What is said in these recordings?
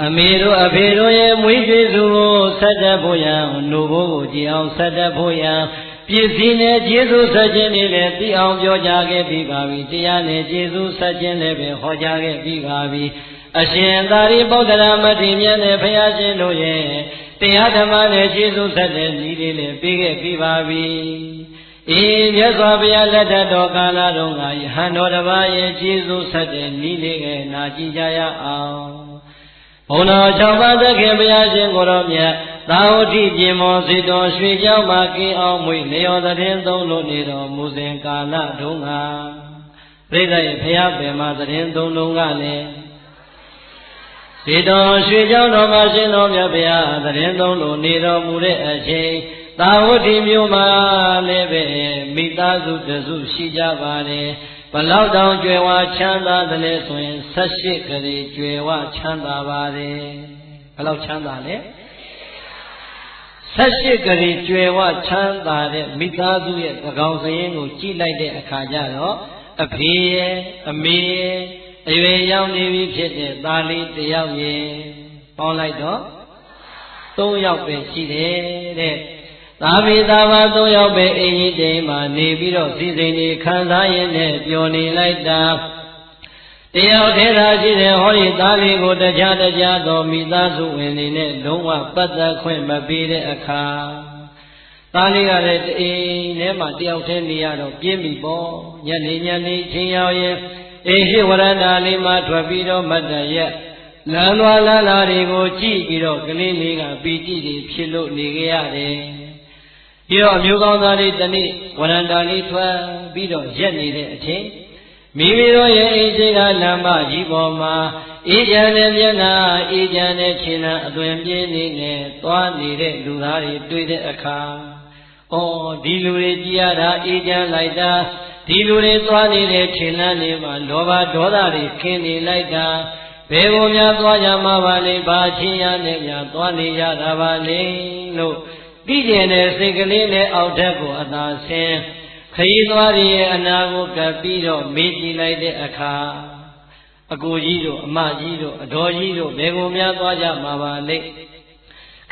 အမေတို့အဖေတို့ရဲ့မွေးကျွေးစုကိုဆက်တတ်ဖို့ရန်နှုတ်ဘိုးကိုကြည်အောင်ဆက်တတ်ဖို့ရန်ပစ္စည်းနဲ့ကျေးဇူးဆက်ခြင်းတွေလည်းသိအောင်ပြောကြားခဲ့ပြီးပါပြီတရားနဲ့ကျေးဇူးဆက်ခြင်းလည်းပဲဟောကြားခဲ့ပြီးပါပြီအရှင်သာရိပုတ္တရာမထေရမြတ်နဲ့ဘုရားရှင်တို့ရဲ့တရားဓမ္မနဲ့ကျေးဇူးဆက်တဲ့ဤတွေလည်းပြီးခဲ့ပြီးပါပြီမြတ်စွာဘုရားလက်ထက်တော်ကာလတုန်းကယဟန်တော်တစ်ပါးရဲ့ကျေးဇူးဆက်တဲ့ဤလေးကနာကြည့်ကြရအောင်ဘုန်းတော်၆ပါးသခင်ဘုရားရှင်ကိုတော်မြတ်သာဝတိပြင်မောစေတော်ရွှေကျောင်းမှာကင်းအောင်မွေလျော်သတင်းသုံးလို့နေတော်မူစဉ်ကာလတုန်းကပြိဿရဲ့ဘုရားပင်မှာသတင်းသုံးလုံးကလည်းစေတော်ရွှေကျောင်းတော်မှာရှင်တော်မြတ်ဘုရားသတင်းသုံးလို့နေတော်မူတဲ့အချိန်သာဝတိမြို့မှာလည်းပဲမိသားစုတစုရှိကြပါတယ်ဘလောက်တောင်ကြွယ်ဝချမ်းသာသလဲဆိုရင်18ကလေးကြွယ်ဝချမ်းသာပါတယ်ဘလောက်ချမ်းသာလဲ18ကလေးကြွယ်ဝချမ်းသာတဲ့မိသားစုရဲ့သကောင်စရင်ကိုကြည့်လိုက်တဲ့အခါကျတော့အဖေရဲ့အမေရဲ့အရွယ်ရောက်နေပြီဖြစ်တဲ့သားလေးတစ်ယောက်ရဲ့ပေါင်းလိုက်တော့3ယောက်ပဲရှိတယ်တဲ့သာဝေသာဝ3ယောက်ပဲအိမ်ကြီးတိမ်မှာနေပြီးတော့စီစဉ်နေခံစားရင်းနဲ့ပျော်နေလိုက်တာတယောက်တည်းသာရှိတဲ့ဟောဒီသားလေးကိုတခြားသောမိသားစုဝင်တွေနဲ့လုံးဝပတ်သက်ခွင့်မပေးတဲ့အခါသားလေးကလည်းအိမ်ထဲမှာတယောက်တည်းနေရတော့ပြင်းပြီပေါ့ညနေချင်းရောက်ရင်အိမ်ရှိဝရဏလေးမှာထွက်ပြီးတော့မတ်တရက်လမ်းသွားလမ်းလာတွေကိုကြည့်ပြီးတော့ကလေးလေးကပီတိတွေဖြစ်လို့နေကြရတယ်ပြီးတော့အမျိုးကောင်းသားလေးတစ်နေ့ဝရဏလေးထွက်ပြီးတော့ရက်နေတဲ့အချိန်မိမိတို့ရဲ့အိမ်ရှိကလမ်းမကြီးပေါ်မှာအေးချမ်းတဲ့မျက်နှာအေးချမ်းတဲ့ခြေနှံအသွင်ပြင်းနေနဲ့သွားနေတဲ့လူသားတွေတွေ့တဲ့အခါဒီလူတွေကြည်ရတာအေးချမ်းလိုက်တာဒီလူတွေသွားနေတဲ့ခြေနှံတွေမှာလောဘဒေါသတွေခင်းနေလိုက်တာဘယ်ကိုများသွားကြမှာပါလဲဘာချင်းရနဲ့များသွားနေရတာပါလဲလို့ပြီးကျင်တဲ့စိတ်ကလေးနဲ့အောက်ထက်ကိုအသာဆင်းခရီးသွားရဲ့အနာကိုကပ်ပြီးတော့မေးကြည့်လိုက်တဲ့အခါအကိုကြီးတို့အမကြီးတို့အတော်ကြီးတို့ဘယ်ကိုများသွားကြမှာပါလဲ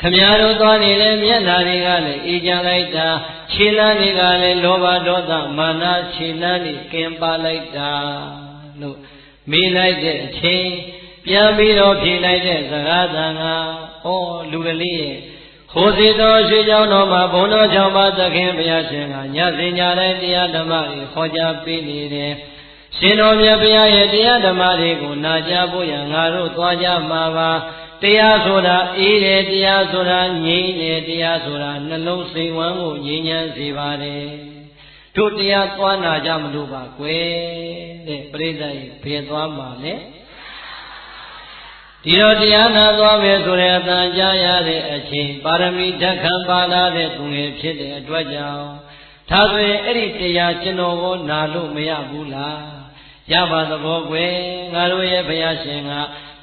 ခမည်းတော်သွားနေတဲ့မျက်နှာတွေကလည်းအေးချမ်းလိုက်တာခြေလမ်းတွေကလည်းလောဘဒေါသမာနခြေလမ်းတွေကင်းပါလိုက်တာလို့မေးလိုက်တဲ့အချိန်ပြန်ပြီးတော့ဖြေလိုက်တဲ့စကားသံကလူကလေးရဲ့ဟိုစီတော်ရွှေကျောင်းတော်မှာဘုန်းတော်၆ပါးသခင်ဘုရားရှင်ကညစဉ်ညတိုင်းတရားဓမ္မတွေဟောကြားပေးနေတယ်ရှင်တော်မြတ်ဘုရားရဲ့တရားဓမ္မတွေကိုနာကြားဖို့ရန်ငါတို့သွားကြမှာပါတရားဆိုတာအေးတယ်တရားဆိုတာငြိမ်းတယ်တရားဆိုတာနှလုံးစိမ်ဝမ်းကိုငြိမ်းချမ်းစေပါတယ်တို့တရားသွားနာကြမလို့ပါကွယ်တဲ့ပရိသတ်ကြီးဘယ်သွားမှာလဲဒီတော့တရားနာသွားမယ်ဆိုတဲ့အတန်ကြားရတဲ့အချိန်ပါရမီဓက္ခံပါလာတဲ့သူငယ်ဖြစ်တဲ့အတွက်ကြောင့်ဒါဆိုရင်အဲ့ဒီတရားကျွန်တော်ကိုနာလို့မရဘူးလားရပါသဘောကွယ်ငါတို့ရဲ့ဘုရားရှင်က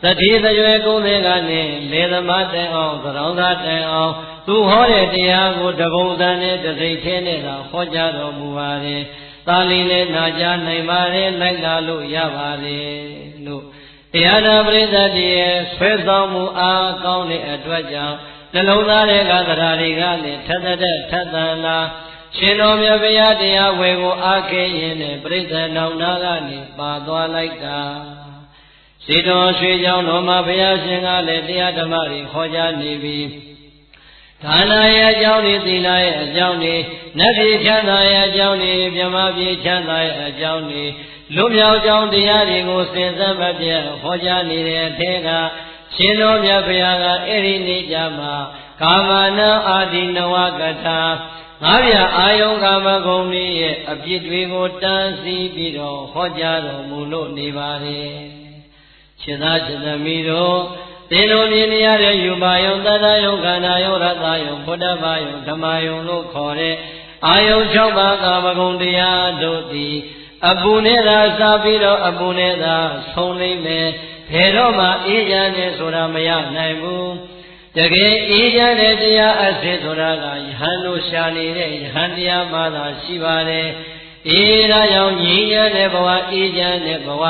တတိသရွယ်ကုန်းတဲ့ကနေလေသမားတိုင်အောင်သရောင်းသားတိုင်အောင်သူဟောတဲ့တရားကိုတပုံစံနဲ့တစိတ်သေးနဲ့သာဟောကြားတော်မူပါတယ်သာလီလည်းနာကြားနိုင်ပါတယ်လိုက်လာလို့ရပါတယ်လို့တရားနာပရိသတ်ရဲ့ဆွဲဆောင်မှုအားကောင်းတဲ့အတွက်ကြောင့်နှလုံးသားတွေကတရားတွေကလည်းထက်ထက်သန်လာရှင်တော်မြတ်ဘုရားတရားဝယ်ကိုအားခဲရင်နဲ့ပရိသတ်နောင်နာကနေပါသွားလိုက်တာစေတော်ရွှေကျောင်းတော်မှာဘုရားရှင်ကလည်းတရားဓမ္မတွေဟောကြားနေပြီးဒါနရဲ့အကြောင်းတွေသီလရဲ့အကြောင်းတွေနတ်ပြည်ချမ်းသာရဲ့အကြောင်းတွေမြမပြည်ချမ်းသာရဲ့အကြောင်းတွေလွတ်မြောက်ကြောင်းတရားတွေကိုစင်စပ်မပြတ်ဟောကြားနေတဲ့အထက်ကရှင်တော်မြတ်ဘုရားကအဲ့ဒီနေ့ကြမှာကာမနာအာဒီနဝကထာငါးပြအာယုံကာမဂုဏ်ကြီးရဲ့အပြစ်တွေကိုတန်းစီပြီးတော့ဟောကြားတော်မူလို့နေပါတယ်ခြေသားခြေသမီးတို့သင်တို့မြင်နေရတဲ့ယူပါယုံတတယုံခန္ဓာယုံရတယုံဘုဒ္ဓဘာယုံဓမ္မယုံလို့ခေါ်တဲ့အာယုံ၆ပါးကာမဂုဏ်တရားတို့သည်အပူနဲ့သာစားပြီးတော့အပူနဲ့သာဆုံးလိမ့်မယ်ဘယ်တော့မှအေးချမ်းတယ်ဆိုတာမရနိုင်ဘူးတကယ်အေးချမ်းတဲ့တရားအစစ်ဆိုတာကယဟန်တို့ရှာနေတဲ့ယဟန်တရားမှသာရှိပါတယ်အေးဒါကြောင့်ငြိမ်းချမ်းတဲ့ဘဝအေးချမ်းတဲ့ဘဝ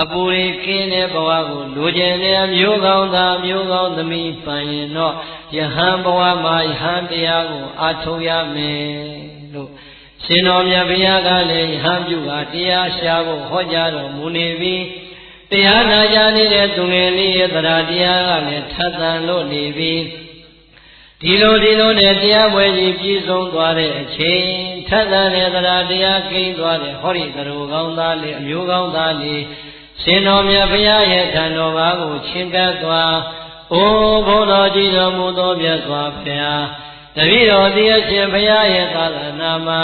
အပူရိကင်းတဲ့ဘဝကိုလူကျင်တဲ့မျိုးကောင်းသားမျိုးကောင်းသမီးပိုင်ရင်တော့ယဟန်ဘဝမှာယဟန်တရားကိုအားထုတ်ရမယ်လို့ရှင်တော်မြတ်ဘုရားကလည်းယဟန်ပြုကတရားရှာဖို့ဟောကြားတော်မူနေပြီးတရားနာကြနေတဲ့သူငယ်လေးရဲ့တရားတရားကလည်းထပ်သန်လို့နေပြီးဒီလိုနဲ့တရားပွဲကြီးပြည့်စုံသွားတဲ့အချိန်ထပ်သန်တဲ့တရားတရားကိန်းသွားတဲ့ဟောဒီသရူကောင်းသားလေးအမျိုးကောင်းသားလေးရှင်တော်မြတ်ဘုရားရဲ့ထံတော်ဘာကိုချဉ်ကပ်သွားအိုးဘုန်းတော်ကြီးတော်မူသောမြတ်စွာဘုရားတပည့်တော်သည်အရှင်ဘုရားရဲ့သာသနာမှာ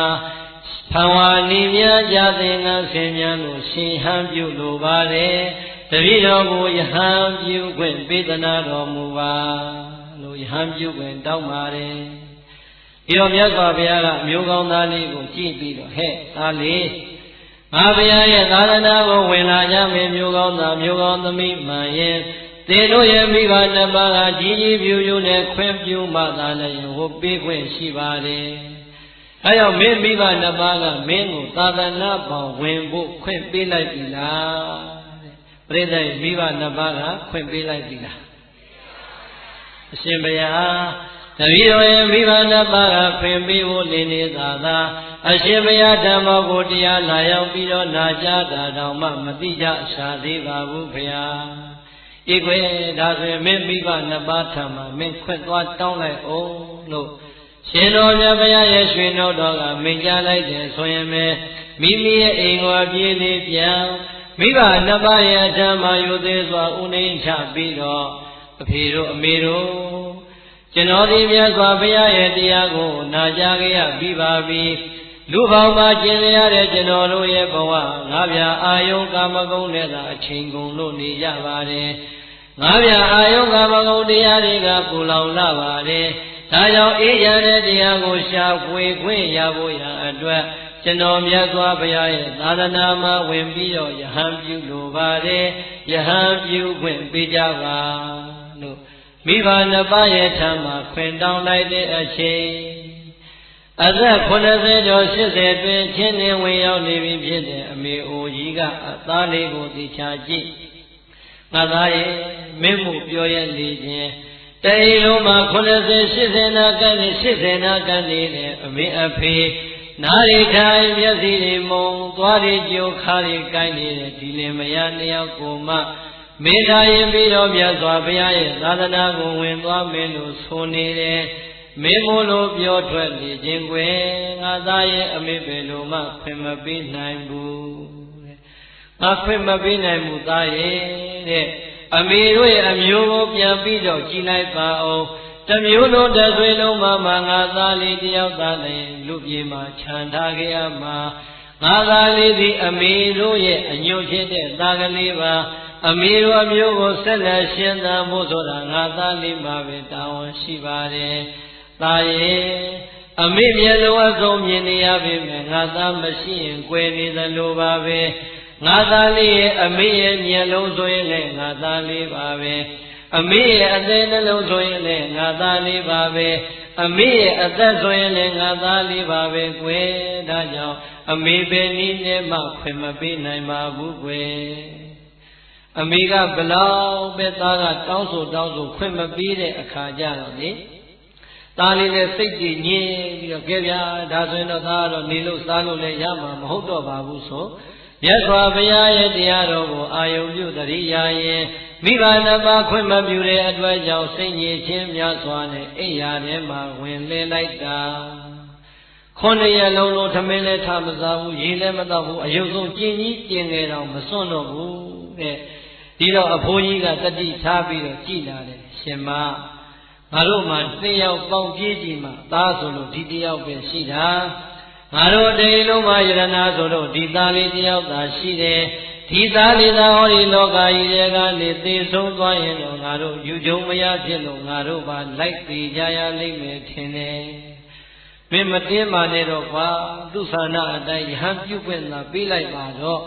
ဖန်ဝါနီမြတ်ကြသင်္ကန်းဆင်မြန်းလို့ရှင်ဟန်ပြုလိုပါတယ်တပည့်တော်ကိုယဟန်ပြုခွင့်ပေးသနာတော်မူပါလို့ယဟန်ပြုခွင့်တောင်းပါတယ်ဒီတော့မြတ်စွာဘုရားကအမျိုးကောင်းသားလေးကိုကြည့်ပြီးတော့ဟဲ့သားလေးငါဘုရားရဲ့သာသနာကိုဝင်လာကြမယ်မျိုးကောင်းသားမျိုးကောင်းသမီးမှန်ရဲ့သင်တို့ရဲ့မိဘနှစ်ပါးကကြီးကြီးပြူပြူနဲ့ခွင့်ပြုမှသာလည်းဟိုပေးခွင့်ရှိပါတယ်။အဲကြောင့်မင်းမိဘနှစ်ပါးကမင်းကိုသာသနာပေါင်းဝင်ဖို့ခွင့်ပေးလိုက်ပြီလား။ပြိဿရဲ့မိဘနှစ်ပါးကခွင့်ပေးလိုက်ပြီလား။အရှင်ဘုရားတပည့်တော်ရဲ့မိဘနှစ်ပါးကခွင့်ပေးဖို့နေသာသာအရှင်ဘုရားဓမ္မကိုတရားလာရောက်ပြီးတော့နာကြားတာတော့မှမသိကြရှာသေးပါဘူးဘုရား။ဤကွယ်ဒါဆိုရင်မင်းမိဘနှစ်ပါးထံမှာမင်းခွင့်သွားတောင်းလိုက်အောင်လို့ရှင်တော်မြတ်ဘုရားရဲ့ရွှေနှုတ်တော်ကမိန့်ကြားလိုက်တယ်ဆိုရင်ပဲမိမိရဲ့အိမ်ကိုအပြည့်လေးပြန်မိဘနှစ်ပါးရဲ့အထံမှာယူသေးစွာဥနှိမ့်ချပြီးတော့အဖေတို့အမေတို့ကျွန်တော်ဒီမြတ်စွာဘုရားရဲ့တရားကိုနာကြားခဲ့ရပြီးပါပြီလူပေါင်းမှာကျင်လျရတဲ့ကျွန်တော်တို့ရဲ့ဘဝငါးပြာအာယုကာမဂုဏ်နဲ့သာအချိန်ကုန်လို့နေကြပါတယ်ငါးပြာအာယုကာမဂုဏ်တရားတွေကပူလောင်လာပါတယ်ဒါကြောင့်အေးရတဲ့တရားကိုရှာဖွေခွင့်ရဖို့ရအတွက်ကျွန်တော်မြတ်စွာဘုရားရဲ့သာသနာမှာဝင်ပြီးတော့ယဟန်ပြုလိုပါတယ်ယဟန်ပြုခွင့်ပေးကြပါလို့မိဘနှစ်ပါးရဲ့ထံမှာခွင့်တောင်းလိုက်တဲ့အချိန်အသက်80ကျော်80တွင်ချင်းနှင်းဝင်ရောက်နေပြီဖြစ်တဲ့အမေအိုကြီးကအသားလေးကိုသိချာကြည့်ငါသားရဲ့မင်းမှုပြောရလေခြင်းတအိမ်လုံးမှာ80 80နာကန်နေ80နာကန်နေတဲ့အမေအဖေနားရီထိုင်မျက်စိတွေမုံသွားတွေကြိုခါတွေကိုင်းနေတဲ့ဒီလင်မယားနှစ်ယောက်ကိုမှမေတ္တာရင်ပြီးတော့မြတ်စွာဘုရားရဲ့သာသနာကိုဝင်သွားမင်းလို့ဆိုနေတယ်မင်းမို့လို့ပြောထွက်နေခြင်းကွယ်ငါသားရဲ့အမေပဲလို့မှခွင့်မပေးနိုင်ဘူးတဲ့ငါခွင့်မပေးနိုင်ဘူးသားရဲ့တဲ့အမေတို့ရဲ့အမျိုးကိုပြန်ပြီးတော့ကြည်လိုက်ပါအောင်တမျိုးလုံးတဆွေလုံးမှာငါသားလေးတယောက်သားလည်းလူပြေမှာခြံထားခဲ့ရမှာငါသားလေးဒီအမေတို့ရဲ့အညွတ်ဖြစ်တဲ့သားကလေးပါအမေတို့အမျိုးကိုဆက်လက်ရှင်းသန်ဖို့ဆိုတာငါသားလေးမှာပဲတာဝန်ရှိပါတယ်သားရဲ့အမေမျက်လုံးအစုံမြင်နေရပြီမယ်ငါသားမရှိရင်꿰နေသလိုပါပဲငါသားလေးရဲ့အမေရဲ့မျက်လုံးဆိုရင်လည်းငါသားလေးပါပဲအမေရဲ့အသေးနှလုံးဆိုရင်လည်းငါသားလေးပါပဲအမေရဲ့အသက်ဆိုရင်လည်းငါသားလေးပါပဲ꿰ဒါကြောင့်အမေပဲနည်းနဲ့မှခွင့်မပေးနိုင်ပါဘူး꿰အမေကဘလောက်ပဲသားကတောင်းဆိုခွင့်မပေးတဲ့အခါကျတော့လေသားလေးနဲ့စိတ်ကြည်ညင်းပြီးတော့ကြဲဗျာဒါဆိုရင်တော့သားကတော့နေလို့စားလို့လည်းရမှာမဟုတ်တော့ပါဘူးဆိုမြတ်စွာဘုရားရဲ့တရားတော်ကိုအာယုံပြုသတိရရင်မိဘနှစ်ပါးခွင့်မပြုတဲ့အတွက်ကြောင့်စိတ်ညစ်ခြင်းများစွာနဲ့အိယာထဲမှာဝင်လည်လိုက်တာ9 ရက်လုံးလုံးထမင်းလည်းထမစားဘူးရေလည်းမတောက်ဘူးအယုတ်ဆုံးကျင်ကြီးကျင်ငယ်တော့မစွန့်တော့ဘူးတဲ့ဒီတော့အဖိုးကြီးကတတိထားပြီးတော့ကြည်လာတယ်ရှင်မငါတို့မှ2 ယောက်ပေါင်းပြေးကြည့်မှသားဆိုလို့ဒီ1 ယောက်ပဲရှိတာငါတို့တိမ်လုံးမှာယရနာဆိုတော့ဒီသားလေး1 ယောက်သာရှိတယ်ဒီသားလေးသာဟောဒီလောကကြီးရဲ့ကနေသေဆုံးသွားရင်တော့ငါတို့ယူကြုံမရဖြစ်လို့ငါတို့ပါလိုက်သေးကြရလိမ့်မယ်ထင်တယ်မင်းမတင်းပါနဲ့တော့ကွာသူဆန္ဒအတိုင်းယဟန်ပြုခွင့်သာပေးလိုက်ပါတော့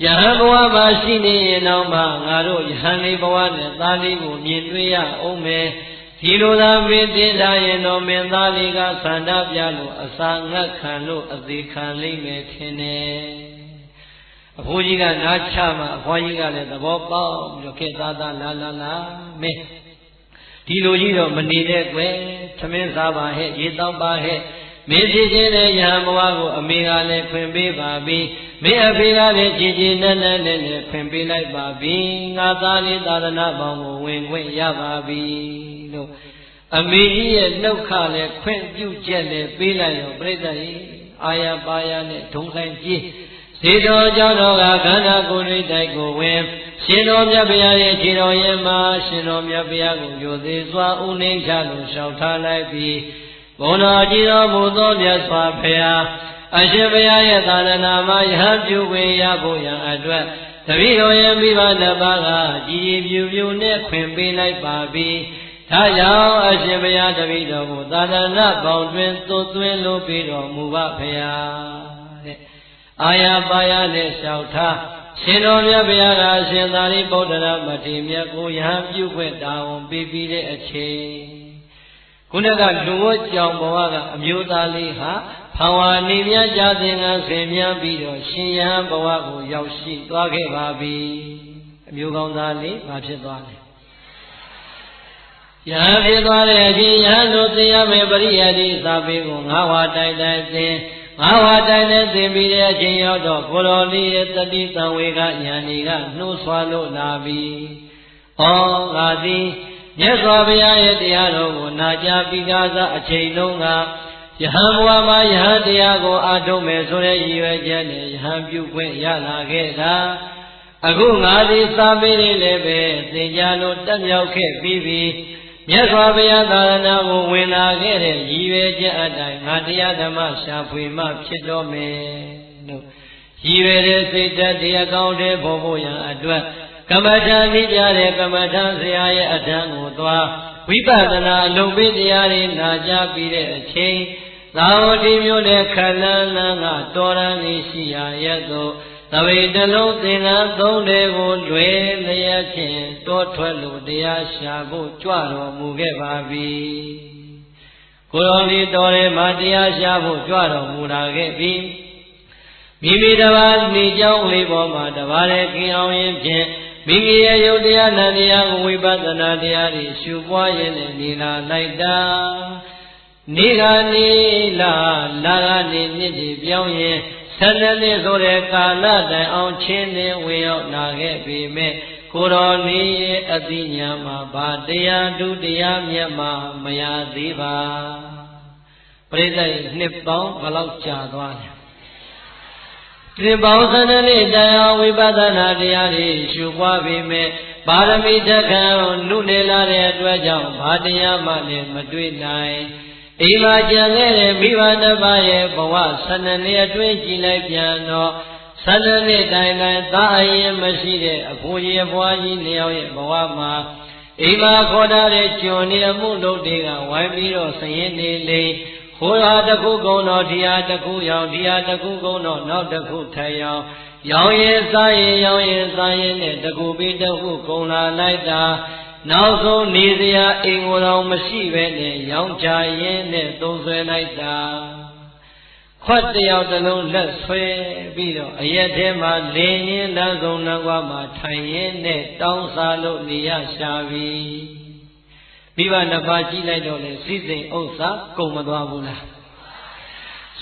ယဟန်ဘဝမှာရှိနေရင်တော့မှငါတို့ယဟန်လေးဘဝနဲ့သားလေးကိုမြင်တွေ့ရအောင်မယ်ဒီလိုသာမင်းတင်ထားရင်တော့မင်းသားလေးကဆန္ဒပြလို့အစာငတ်ခံလို့အသေးခံလိမ့်မယ်ထင်တယ် အဖိုးကြီးကနားချမှအဖွားကြီးကလည်းသဘောပေါက်ပြီးတော့ခေတ်သားသားလာမင်းဒီလိုကြီးတော့မနေတဲ့ကွယ်သမင်းစားပါဟဲ့ရေတောက်ပါဟဲ့မင်းဖြစ်ခြင်းနဲ့ယဟန်ဘဝကိုအမေကလည်းခွင်ပေးပါပြီမင်းအဖေကလည်းကြည်ကြည်နက်နက်နဲ့ခွင်ပေးလိုက်ပါပြီငါသားလေးသာသနာပေါင်းကိုဝင်ခွင့်ရပါပြီလို့အမေကြီးရဲ့နှုတ်ခလည်းခွင့်ပြုချက်လည်းပေးလိုက်ရောပြိဿကြီးအာရပါရနဲ့ဒုံဆိုင်ကြီးဇေတော်ကြောင့်တော့ကခန္ဓာကိုယ်ရိတ်တိုက်ကိုဝင်ရှင်တော်မြတ်ဗျာရဲ့ခြေတော်ရင်မှာရှင်တော်မြတ်ဗျာကိုရိုသေစွာဥနှိမ့်ချလို့လျှောက်ထားလိုက်ပြီးဘုန်းတော်ကြည်တော်မူသောမြတ်စွာဘုရားအရှင်ဘုရားရဲ့သာသနာမှာယဟန်ပြုခွင့်ရဖို့ရန်အတွက်တပည့်တော်ရဲ့မိဘနှစ်ပါးကကြည်ပြူပြူနဲ့ခွင့်ပေးလိုက်ပါပြီဒါကြောင့်အရှင်ဘုရားတပည့်တော်ကိုသာသနာပေါင်းတွင်သွတ်သွင်းလို့ပြီးတော်မူပါဘုရားတဲ့အာရပါရနဲ့လျှောက်ထားရှင်တော်မြတ်ဘုရားကအရှင်သာရိပုတ္တရာမထေရမြတ်ကိုယဟန်ပြုခွင့်တာဝန်ပေးပြီးတဲ့အချိန်ခုနကလူဝတ်ကြောင့်ဘဝကအမျိုးသားလေးဟာဖောင်ဝါနေမြကြစဉ်ကဆင်မြန်းပြီးတော့ရှင်ယဟန်ဘဝကိုရောက်ရှိသွားခဲ့ပါပြီအမျိုးကောင်းသားလေးဘာဖြစ်သွားလဲယဟန်ဖြစ်သွားတဲ့အချိန်ယဟန်တို့သိရမယ်ပရိယတိသာပေကိုငါးဝါတိုက်တိုက်သင်ငါးဝါတိုက်နဲ့သင်ပြီးတဲ့အချိန်ရောက်တော့ကိုတော်လေးရဲ့တတိတံဝေကဉာဏ်တွေကနှိုးဆွာလို့လာပြီဩငါသည်မြတ်စွာဘုရားရဲ့တရားတော်ကိုနာကြားပြီးကားစားအချိန်လုံးကယဟန်ဘဝမှာယဟန်တရားကိုအားထုတ်မယ်ဆိုတဲ့ရည်ရွယ်ချက်နဲ့ယဟန်ပြုခွင့်ရလာခဲ့တာအခုငါသည်စာပေလေးလည်းပဲသင်ကြားလို့တက်မြောက်ခဲ့ပြီးပြီမြတ်စွာဘုရားသာသနာကိုဝင်လာခဲ့တဲ့ရည်ရွယ်ချက်အတိုင်းငါတရားဓမ္မရှာဖွေမှဖြစ်တော်မယ်လို့ရည်ရွယ်တဲ့စိတ်ဓာတ်တရားကောင်းတဲ့ဘုံဘုံရန်အတွက်ကမ္မထာနိပြတဲ့ကမ္မထာဆရာရဲ့အထံကိုသွားဝိပဿနာအလုံးပေးတရားတွေနာကြားပြီးတဲ့အချိန်သာဝတိမျိုးနဲ့ခလန်းလန်းကတော်ရန်နေရှိရာရဲ့သို့သဗ္ဗေတလုံးသင်္ကန်းသုံးတွေကိုလွယ်လျက်ဖြင့်တောထွက်လို့တရားရှာဖို့ကြွတော်မူခဲ့ပါပြီကိုယ်တော်ဒီတော်ထဲမှာတရားရှာဖို့ကြွတော်မူလာခဲ့ပြီမိမိတပါးနေကြောင်းလေးပေါ်မှာတပါးရဲ့ကင်းအောင်ရင်ဖြင့်မိမိရဲ့ယုတ်တရားနံတရားကိုဝိပဿနာတရားတွေရှုပွားရင်းနဲ့နေလာလိုက်တာနေကနေလာကနေနှစ်တွေပြောင်းရင်12နှစ်ဆိုတဲ့ကာလတိုင်အောင်ချင်းနေဝင်ရောက်လာခဲ့ပေမဲ့ကိုတော်လေးရဲ့အသိဉာဏ်မှာဗာတရားဒုတရားမြတ်မှာမရသေးပါပရိသတ်နှစ်ပေါင်းဘယ်လောက်ကြာသွားလဲဒီပေါင်း12နှစ်တိုင်အောင်ဝိပဿနာတရားတွေရှုပွားပေမဲ့ပါရမီတက္ကံနုနေလာတဲ့အတွက်ကြောင့်ဘာတရားမှလည်းမတွေ့နိုင်အိမ်မှာကြံခဲ့တဲ့မိဘတစ်ပါးရဲ့ဘဝ12နှစ်အတွင်းကြည်လိုက်ပြန်တော့12နှစ်တိုင်တိုင်သာအရင်မရှိတဲ့အဖိုးကြီးအဖွားကြီးနှစ်ယောက်ရဲ့ဘဝမှာအိမ်မှာခေါ်ထားတဲ့ကျွန်နေအမှုလုပ်တွေကဝိုင်းပြီးတော့စရင်နေလေဟိုဟာတစ်ခုကုန်တော့ဒီဟာတစ်ခုရောင်ဒီဟာတစ်ခုကုန်တော့နောက်တစ်ခုထပ်ရောင်ရောင်ရင်စားရင်ရောင်ရင်စားရင်နဲ့တစ်ခုပြီးတစ်ခုကုန်လာလိုက်တာနောက်ဆုံးနေစရာအိမ်ကိုယ်တော်မရှိပဲနဲ့ရောင်ချရင်းနဲ့သုံးဆွဲလိုက်တာခွက်တယောက်တစ်လုံးလက်ဆွဲပြီးတော့အရက်ထဲမှာလင်းရင်းလမ်းဆုံးလမ်းကွာမှာထိုင်ရင်းနဲ့တောင်းစားလို့နေရရှာပြီမိဘနှစ်ပါးကြည့်လိုက်တော့လေစိစိမ်ဥစ္စာကုန်မသွားဘူးလား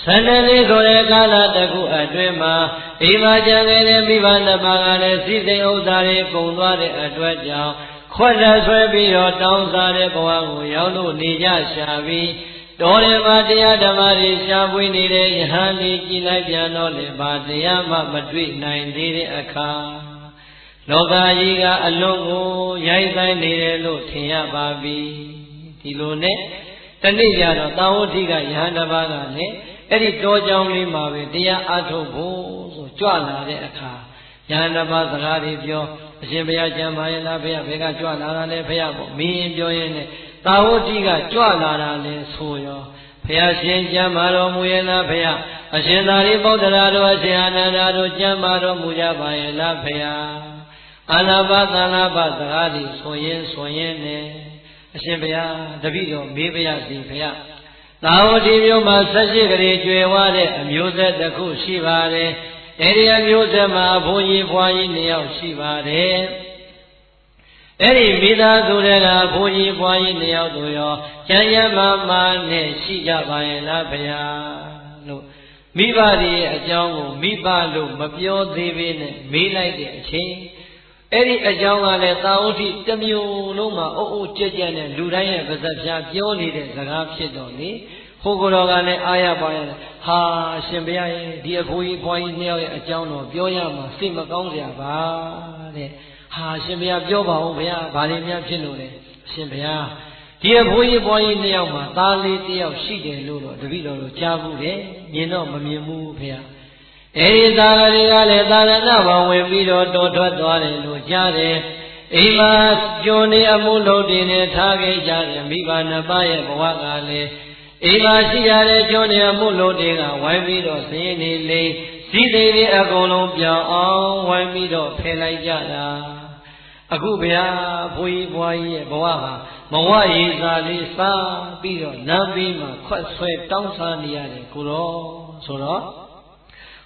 12နှစ်ဆိုတဲ့ကာလတစ်ခုအတွင်းမှာအိမ်မှာကြံခဲ့တဲ့မိဘနှစ်ပါးကလည်းစိစိမ်ဥစ္စာတွေကုန်သွားတဲ့အတွက်ကြောင့်ခွက်လက်ဆွဲပြီးတော့တောင်းစားတဲ့ဘဝကိုရောက်လို့နေကြရှာပြီးတော်တယ်မှာတရားဓမ္မတွေရှားပွေးနေတဲ့ယဟန်လေးကြည်လိုက်ပြန်တော့လေဘာတရားမှမတွေ့နိုင်သေးတဲ့အခါလောကကြီးကအလွန်ကိုရိုက်ဆိုင်နေတယ်လို့ထင်ရပါပြီဒီလိုနဲ့တနေ့ကျတော့တာဝတိကယဟန်တစ်ပါးကလည်းအဲ့ဒီတောကြောင်းလေးမှာပဲတရားအားထုတ်ဖို့ဆိုကြွလာတဲ့အခါယဟန်တစ်ပါးစကားတွေပြောအရှင်ဘုရားကျမ်းပါရဲ့လားဘုရားဘယ်ကကြွလာတာလဲဘုရားပေါ့မင်းပြောရင်းနဲ့တာဝတိကကြွလာတာလဲဆိုရောဘုရားရှင်ကျမ်းပါတော်မူရဲ့လားဘုရားအရှင်သာရိပုတ္တရာတို့အရှင်အာနန္ဒာတို့ကျမ်းပါတော်မူကြပါရဲ့လားဘုရားအာနာပါသနာပါစကားတွေဆိုရင်နဲ့အရှင်ဘုရားတပည့်တော်မေးပါရစီဘုရားသာဝတိမြို့မှာ18ကလေးကျွယ်ဝတဲ့အမျိုးဆက်တစ်ခုရှိပါတယ် အဲဒီအမျိုးဆက်မှာဘုန်းကြီးဘွားကြီး2ယောက်ရှိပါတယ်အဲ့ဒီမိသားစုတွေကဘုန်းကြီးဘွားကြီး2ယောက်တို့ရောကျန်ရမမာနဲ့ရှိကြပါရဲ့လားဗျာလို့မိဘတွေရဲ့အကြောင်းကိုမိဘလို့မပြောသေးဘဲနဲ့မေးလိုက်တဲ့အချိန်အဲ့ဒီအကြောင်းကလည်းသာဝတိတစ်မျိုးလုံးမှာအုပ်အုပ်ကြက်ကြက်နဲ့လူတိုင်းရဲ့ပါဇက်ပြားပြောနေတဲ့စကားဖြစ်တော့လေဟိုကိုယ်တော်ကလည်းအားရပါရဲ့ဟာရှင်ဘုရားရဲ့ဒီအဖိုးကြီးဘွားကြီး2ယောက်ရဲ့အကြောင်းတော့ပြောရမှာစိတ်မကောင်းစရာပါတဲ့ဟာရှင်ဘုရားပြောပါဦးဘုရားဘာလို့များဖြစ်လို့လဲရှင်ဘုရားဒီအဖိုးကြီးဘွားကြီး2ယောက်မှာသားလေး1ယောက်ရှိတယ်လို့တော့တပည့်တော်တို့ကြားဘူးတယ်မြင်တော့မမြင်ဘူးဘုရားအဲဒီသားတွေကလည်းသာသနာ့ဘောင်ဝင်ပြီးတော့တော်ထွက်သွားတယ်လို့ကြားတယ်အိမ်မှာကျွန်နေအမှုလုပ်တွေနဲ့ထားခဲ့ကြတယ်မိဘ2ပါးရဲ့ဘဝကလည်းအိမ်မှာရှိရတဲ့ကျွန်နေအမှုလုပ်တွေကဝိုင်းပြီးတော့စင်းနေလေစီးသိတွေအကုန်လုံးပြောင်းအောင်ဝိုင်းပြီးတော့ဖယ်လိုက်ကြတာအခုဗျာဘုန်းကြီးဘွားကြီးရဲ့ဘဝဟာမဝရည်စာလေးစားပြီးတော့နန်းပြီးမှခွက်ဆွဲတောင်းစားနေရတယ်ကိုတော်ဆိုတော့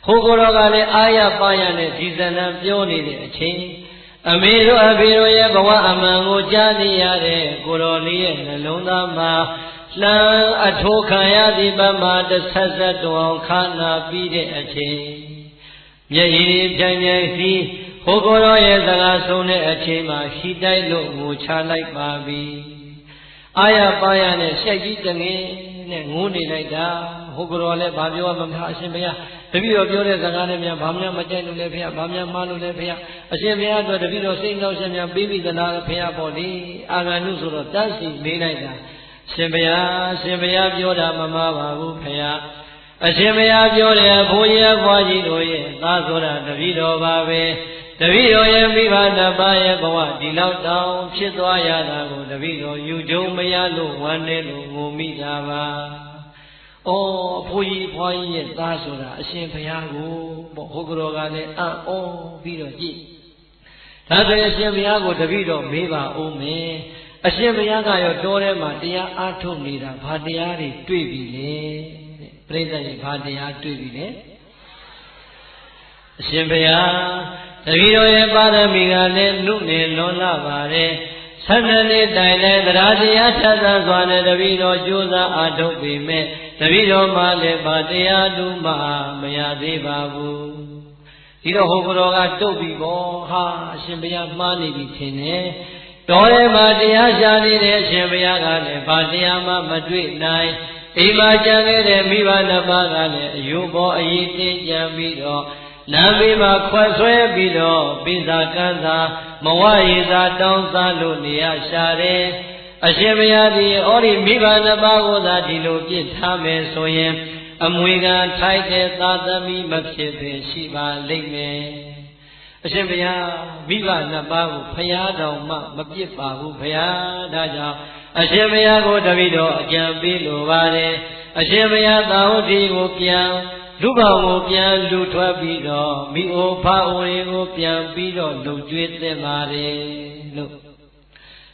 ဟိုကိုတော်ကလည်းအာရပါရနဲ့ဒီဇနံပြောနေတဲ့အချိန်အမေတို့အဖေတို့ရဲ့ဘဝအမှန်ကိုကြားသိရတဲ့ကိုတော်လေးရဲ့နှလုံးသားမှာလှမ်းအထိုးခံရသည့်ပမာတစ်ဆက်ဆက်တောင်ခါနာပြီးတဲ့အချိန်မျက်ရည်ပြိုင်ပြိုင်စီဟိုကိုတော်ရဲ့စကားဆုံးတဲ့အချိန်မှာရှိတိုက်လို့ငိုချလိုက်ပါပြီအာရပါရနဲ့ရှက်ကြီးတငယ်နဲ့ငိုနေလိုက်တာဟိုကိုတော်လည်းဘာပြောမှမထားအရှင်ဘုရားတပည့်တော်ပြောတဲ့စကားနဲ့များဘာမှမကြိုက်လို့လဲဖေ။ဘာမှမှားလို့လဲဖေ။အရှင်ဘုရားအတွက်တပည့်တော်စိတ်နှောက်ရှက်များပြီးပြီသလားဖေပေါ့လေအာဂန္တုဆိုတော့တန်းစီမေးလိုက်တာရှင်ဘုရားပြောတာမမှားပါဘူးဖေ။အရှင်ဘုရားပြောတယ်ဘုရားဘွားကြီးတို့ရဲ့သားဆိုတာတပည့်တော်ပါပဲ။တပည့်တော်ရဲ့မိဘ2ပါးရဲ့ဘဝဒီလောက်တောင်ဖြစ်သွားရတာကိုတပည့်တော်ယူကြုံမရလို့ဝမ်းနည်းလို့ငိုမိတာပါ။ဩအဖိုးကြီးဘွားကြီးရဲ့သားဆိုတာအရှင်ဘုရားကိုပေါ့ဟိုကတော်ကလည်းအံ့ဩပြီးတော့ကြည့်ဒါဆိုရင်အရှင်ဘုရားကိုတပည့်တော်မေးပါဦးမယ်အရှင်ဘုရားကရောတောထဲမှာတရားအားထုတ်နေတာဘာတရားတွေတွေ့ပြီလဲတဲ့ပြိဿရဲ့ဘာတရားတွေ့ပြီလဲအရှင်ဘုရားတပည့်တော်ရဲ့ပါရမီကလည်းနုနေလွန်လာပါတယ်12နှစ်တိုင်လည်းတရားတရားထပ်သစွာနဲ့တပည့်တော်ကြိုးစားအားထုတ်ပေမဲ့တပည့်တော်မှလည်းဗာတရားတူမှမရသေးပါဘူးဒီတော့ဟိုကတော်ကတုတ်ပြီးပေါ့ဟာအရှင်ဘုရားမှားနေပြီထင်တယ်တော်ထဲမှာတရားရှာနေတဲ့အရှင်ဘုရားကလည်းဗာတရားမှမတွေ့နိုင်အိမ်မှာကြံခဲ့တဲ့မိဘ2ပါးကလည်းအယုဘောအရေးတင်းကြံပြီးတော့လမ်းဘေးမှာခွက်ဆွဲပြီးတော့ပိစာကန်းသာမဝရည်သာတောင်းစားလို့နေရရှာတယ်အရှင်ဘုရားဒီဩဒီမိဘ2ပါးကိုသာဒီလိုပြစ်ထားမယ်ဆိုရင်အမွေခံထိုက်တဲ့သာသမီမဖြစ်ပဲရှိပါလိမ့်မယ်အရှင်ဘုရားမိဘ2ပါးကိုဖရာတော်မှမပြစ်ပါဘူးဘုရားဒါကြောင့်အရှင်ဘုရားကိုတပည့်တော်အကြံပေးလိုပါတယ်အရှင်ဘုရားသာဝတိကိုပြန်လူပေါင်းကိုပြန်လူထွက်ပြီးတော့မိအိုဖာအိုတွေကိုပြန်ပြီးတော့လှုပ်ကြွေးသင့်ပါတယ်လို့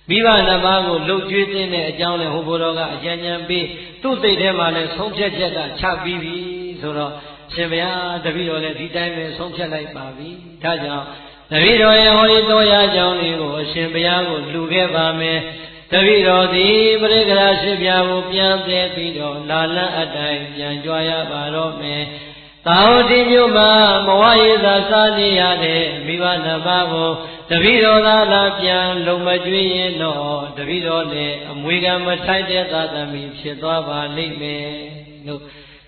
မိဘ2ပါးကိုလှုပ်ကြွေးသင့်တဲ့အကြောင်းနဲ့ဟိုဘုရားကအကြံဉာဏ်ပေးသူ့စိတ်ထဲမှာလည်းဆုံးဖြတ်ချက်ကချပြီးပြီဆိုတော့ရှင်ဘုရားတပည့်တော်လည်းဒီတိုင်းပဲဆုံးဖြတ်လိုက်ပါပြီဒါကြောင့်တပည့်တော်ရဲ့ဟောဒီတော်ရာကြောင်းလေးကိုအရှင်ဘုရားကိုလှူခဲ့ပါမယ်တပည့်တော်သည်ပရိက္ခရာရှိပြာကိုပြန်သေးပြီးတော့လာလန်းအတိုင်းပြန်ကြွားရပါတော့မယ်သာဝတိမြို့မှာမဝရည်သာစားနေရတဲ့မိဘ2ပါးကိုတပည့်တော်သာလာပြန်လုံမကျွေးရင်တော့တပည့်တော်လည်းအမွေခံမထိုက်တဲ့သာသမီဖြစ်သွားပါလိမ့်မယ်လို့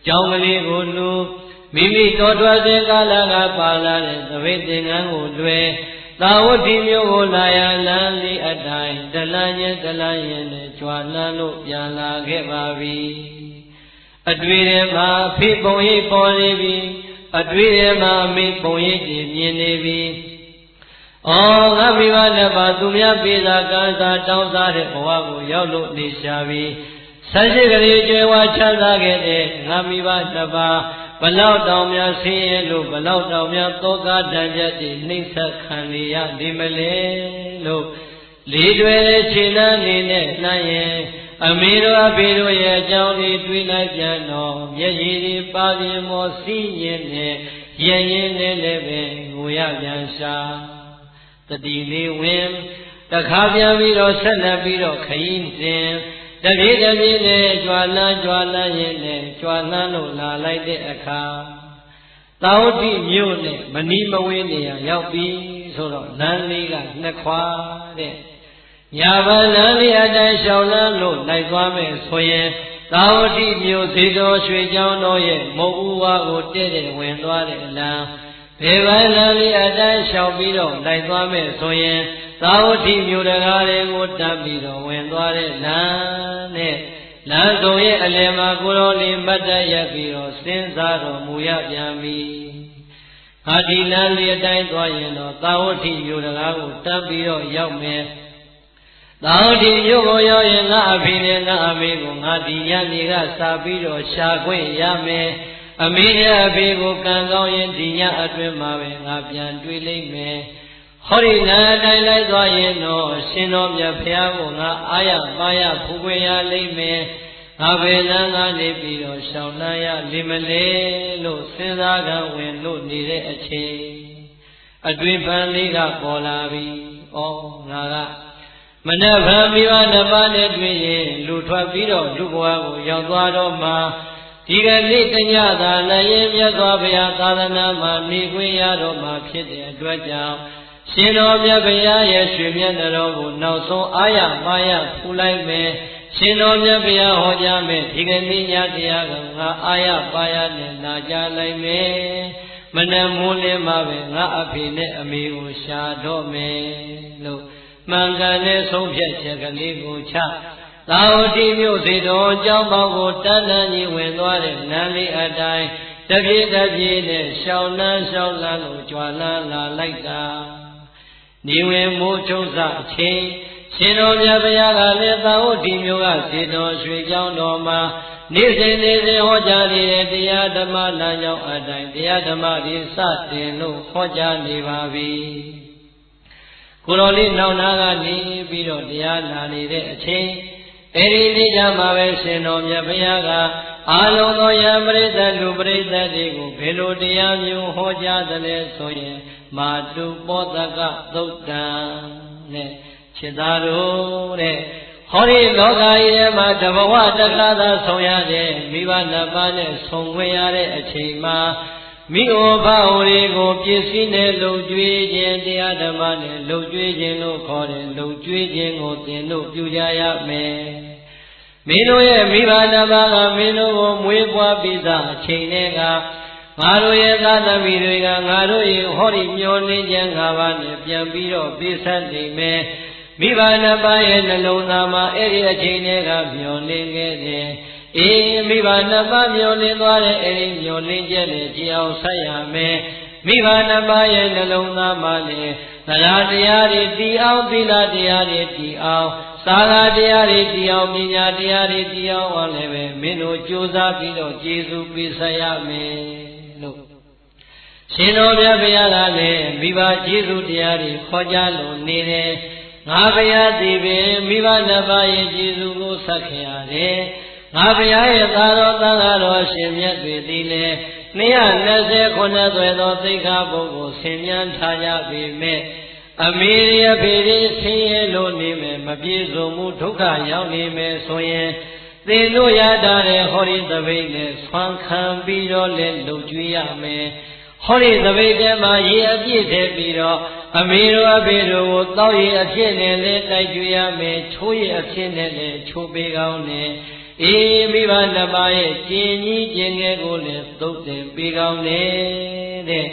ကြောင်းကလေးကိုလူမိမိတော်ထွက်စဉ်ကာလကပါလာတဲ့သဘိတ်သင်္ကန်းကိုလွယ်သာဝတိမျိုးကိုလာရလန်းလေးအတိုင်းတလန်းချင်းနဲ့ကြွားလန်းလို့ပြန်လာခဲ့ပါပြီအတွေ့ထဲမှာဖေးပုံရိပ်ပေါ်နေပြီအတွေ့ထဲမှာမေးပုံရိပ်တွေမြင်နေပြီအော်ငါမိဘ2ပါးသူများပေးတာကံစားတောင်းစားတဲ့ဘဝကိုရောက်လို့နေရှာပြီဆက်ရှိကလေးကျွဲဝါချမ်းသာခဲ့တဲ့ငါမိဘ2ပါးဘလောက်တောင်များဆင်းရဲလို့ဘလောက်တောင်များသောကတန်ကြတွေနှိမ့်ဆက်ခံနေရနေမလဲလို့လေးတွေခြေနှမ်းနေနဲ့နှမ်းရင်အမေတို့အဖေတို့ရဲ့အကြောင်းတွေတွေးလိုက်ပြန်တော့မျက်ရည်တွေပါပြင်းမောစီးရင်နဲ့ ရင်ရင်နဲ့လည်းပဲငိုရပြန်ရှာတတိလေးဝင်တခါပြန်ပြီးတော့ဆက်လက်ပြီးတော့ခရီးစဉ်တပြေးတပြေးနဲ့ကြွာလန်းရင်နဲ့ကြွာလန်းလို့လာလိုက်တဲ့အခါသာဝတိမြို့နဲ့မနီးမဝေးနေရရောက်ပြီဆိုတော့လမ်းလေးကနှစ်ခွာတဲ့ညာဘလမ်းလေးအတိုင်းရှောင်းလန်းလို့လိုက်သွားမယ်ဆိုရင်သာဝတိမြို့ဇေတော်ရွှေကျောင်းတော်ရဲ့မုတ်ဦးဝါကိုတဲ့တဲ့ဝင်သွားတဲ့လမ်းဘယ်ဘလမ်းလေးအတိုင်းရှောင်းပြီးတော့လိုက်သွားမယ်ဆိုရင်သာဝတိမြို့တကားတွေကိုတတ်ပြီးတော့ဝင်သွားတဲ့လမ်းနဲ့လမ်းဆုံးရဲ့အလယ်မှာကိုတော်လေးမတ်တရက်ပြီးတော့စဉ်းစားတော်မူရပြန်ပြီ။ဟာဒီလမ်းလေးအတိုင်းသွားရင်တော့သာဝတိမြို့တကားကိုတတ်ပြီးတော့ရောက်မယ်။သာဝတိမြို့ကိုရောက်ရင်ငါအဖေနဲ့ငါအမေကိုငါဒီညနေကစာပြီးတော့ရှာခွင့်ရမယ်။အမေနဲ့အဖေကိုကံကောင်းရင်ဒီညအတွင်းမှာပဲငါပြန်တွေ့လိမ့်မယ်။ဟောဒီနာတိုင်းလိုက်သွားရင်တော့ရှင်တော်မြတ်ဖျားကိုငါအာရပါရဖူးခွင့်ရလိမ့်မယ်ငါဘယ်လမ်းကနေပြီးတော့ရှောင်လန်းရလိမ့်မလဲလို့စဉ်းစားကဝင်လို့နေတဲ့အချိန်အတွင်ပန်းလေးကပေါ်လာပြီ။ဩငါကမနက်ဖြန်မိဘနှစ်ပါးနဲ့တွေ့ရင်လူထွက်ပြီးတော့လူဘဝကိုရောက်သွားတော့မှဒီကနေ့တညသာလည်းမြတ်စွာဘုရားသာသနာမှာနေခွင့်ရတော့မှဖြစ်တဲ့အတွက်ကြောင့်ရှင်တော်မြတ်ဘုရားရဲ့ရွှေမျက်နှာတော်ကိုနောက်ဆုံးအာရပါရဖူးလိုက်မယ်ရှင်တော်မြတ်ဘုရားဟောကြားမယ်ဒီကနေ့ညတရားကငါအာရပါရနဲ့လာကြလိုက်မယ်မနက်မိုးလင်းမှပဲငါအဖေနဲ့အမေကိုရှာတော့မယ်လို့မှန်ကန်တဲ့ဆုံးဖြတ်ချက်ကလေးကိုချသာဝတိမြို့စေတော်ကျောင်းပေါင်းကိုတန်းတန်းကြီးဝင်သွားတဲ့လမ်းလေးအတိုင်းတပြေးတပြေးနဲ့ရှောင်းလန်းလို့ကြွာလန်းလာလိုက်တာနေဝင်မိုးချုံစအချိန်ရှင်တော်မြတ်ဘုရားကလည်းသာဝတိမြို့ကစေတော်ရွှေကျောင်းတော်မှာနေစဉ်ဟောကြားနေတဲ့တရားဓမ္မလမ်းကြောင်းအတိုင်းတရားဓမ္မတွေစတင်လို့ဟောကြားနေပါပြီကိုတော်လေးနောက်နာကနေပြီးတော့တရားနာနေတဲ့အချိန်အဲဒီနေ့ကျမှပဲရှင်တော်မြတ်ဘုရားကအာလုံးသောယံပရိသတ်လူပရိသတ်တွေကိုဘယ်လိုတရားမျိုးဟောကြားသလဲဆိုရင်မာတုပောတကသုတ်တံနဲ့ခြေသားတို့တဲ့ဟောဒီလောကကြီးထဲမှာတဘဝတစ်ခါသာဆုံးရတဲ့မိဘနှစ်ပါးနဲ့ဆုံခွင့်ရတဲ့အချိန်မှာမိဩဘာဝတွေကိုပြည့်စည်နဲ့လုံကျွေးခြင်းတရားဓမ္မနဲ့လုံကျွေးခြင်းလို့ခေါ်တယ်လုံကျွေးခြင်းကိုသင်တို့ပြုကြရမယ်မင်းတို့ရဲ့မိဘနှစ်ပါးကမင်းတို့ကိုမွေးဖွားပြီးသားအချိန်တွေကငါတို့ရဲ့သားသမီးတွေကငါတို့ရဲ့ဟောဒီမျောလင်းခြင်း၅ပါးနဲ့ပြန်ပြီးတော့ပြည့်စုံနေမယ်မိဘနှစ်ပါးရဲ့နှလုံးသားမှာအဲ့ဒီအချိန်တွေကမျောလင်းခဲ့တယ်အေးမိဘနှစ်ပါးမျောလင်းသွားတဲ့အဲ့ဒီမျောလင်းချက်နဲ့ကြည်အောင်ဆက်ရမယ်မိဘနှစ်ပါးရဲ့နှလုံးသားမှာလည်းသရတရားတွေတည်အောင်သီလတရားတွေတည်အောင်သာဂတရားတွေတည်အောင်ပညာတရားတွေတည်အောင်ဟောလည်းပဲမင်းတို့ကြိုးစားပြီးတော့ကျေးဇူးပေးဆက်ရမယ်လို့ရှင်တော်မြတ်ဘုရားကလည်းမိဘကျေးဇူးတရားတွေခေါ်ကြလို့နေတယ်ငါဘုရားသည်ပင်မိဘနှစ်ပါးရဲ့ကျေးဇူးကိုဆက်ခင်ရတယ်ငါဘုရားရဲ့သာတော်သံဃာတော်ရှင်မြတ်တွေသည်လည်း229သွဲသောသိက္ခာပုဒ်ကိုဆင်မြန်းထားကြပေမဲ့အမေရဖေရဆင်းရဲလို့နေမယ်မပြေစုံမှုဒုက္ခရောက်နေမယ်ဆိုရင်သင်တို့ရတာတဲ့ဟောဒီသပိတ်နဲ့ဆွမ်းခံပြီးတော့လည်းလုံကျွေးရမယ်ဟောဒီသပိတ်ထဲမှာရေအပြည့်ထည့်ပြီးတော့အမေတို့အဖေတို့ကိုတောက်ရည်အဖြစ်နဲ့လည်းတိုက်ကျွေးရမယ်ချိုးရည်အဖြစ်နဲ့လည်းချိုးပေးကောင်းတယ်အေးမိဘနှစ်ပါးရဲ့ကျင်ကြီးကျင်ငယ်ကိုလည်းသုတ်တင်ပေးကောင်းတယ်တဲ့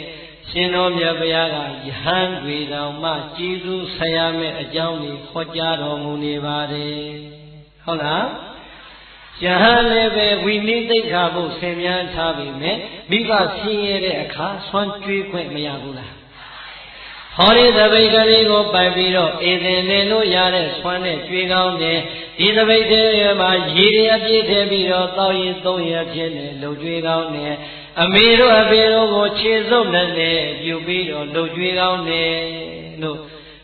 ရှင်တော်မြတ်ဘုရားကယဟန်တွေတော်မှကျေးဇူးဆရာမဲ့အကြောင်းကိုဟောကြားတော်မူနေပါတယ်ဟုတ်လားယဟန်လည်းပဲဝိနည်းသိက္ခာပုဒ်ဆင်မြန်းထားပြီမဲ့မိဘဆင်းရဲတဲ့အခါဆွမ်းကြွေးခွင့်မရဘူးလားဟောဒီသပိတ်ကလေးကိုပိုက်ပြီးတော့အေသင်နေလို့ရတဲ့ဆွမ်းနဲ့ကြွေးကောင်းတယ်ဒီသပိတ်ထဲမှာရေတွေအပြည့်ထည့်ပြီးတော့တောက်ရင်သုံးရဖြစ်နေလုံကြွေးကောင်းတယ်အမေတို့အဖေတို့ကိုခြေစုပ်နဲ့ပြုပြီးတော့လုံကြွေးကောင်းတယ်လို့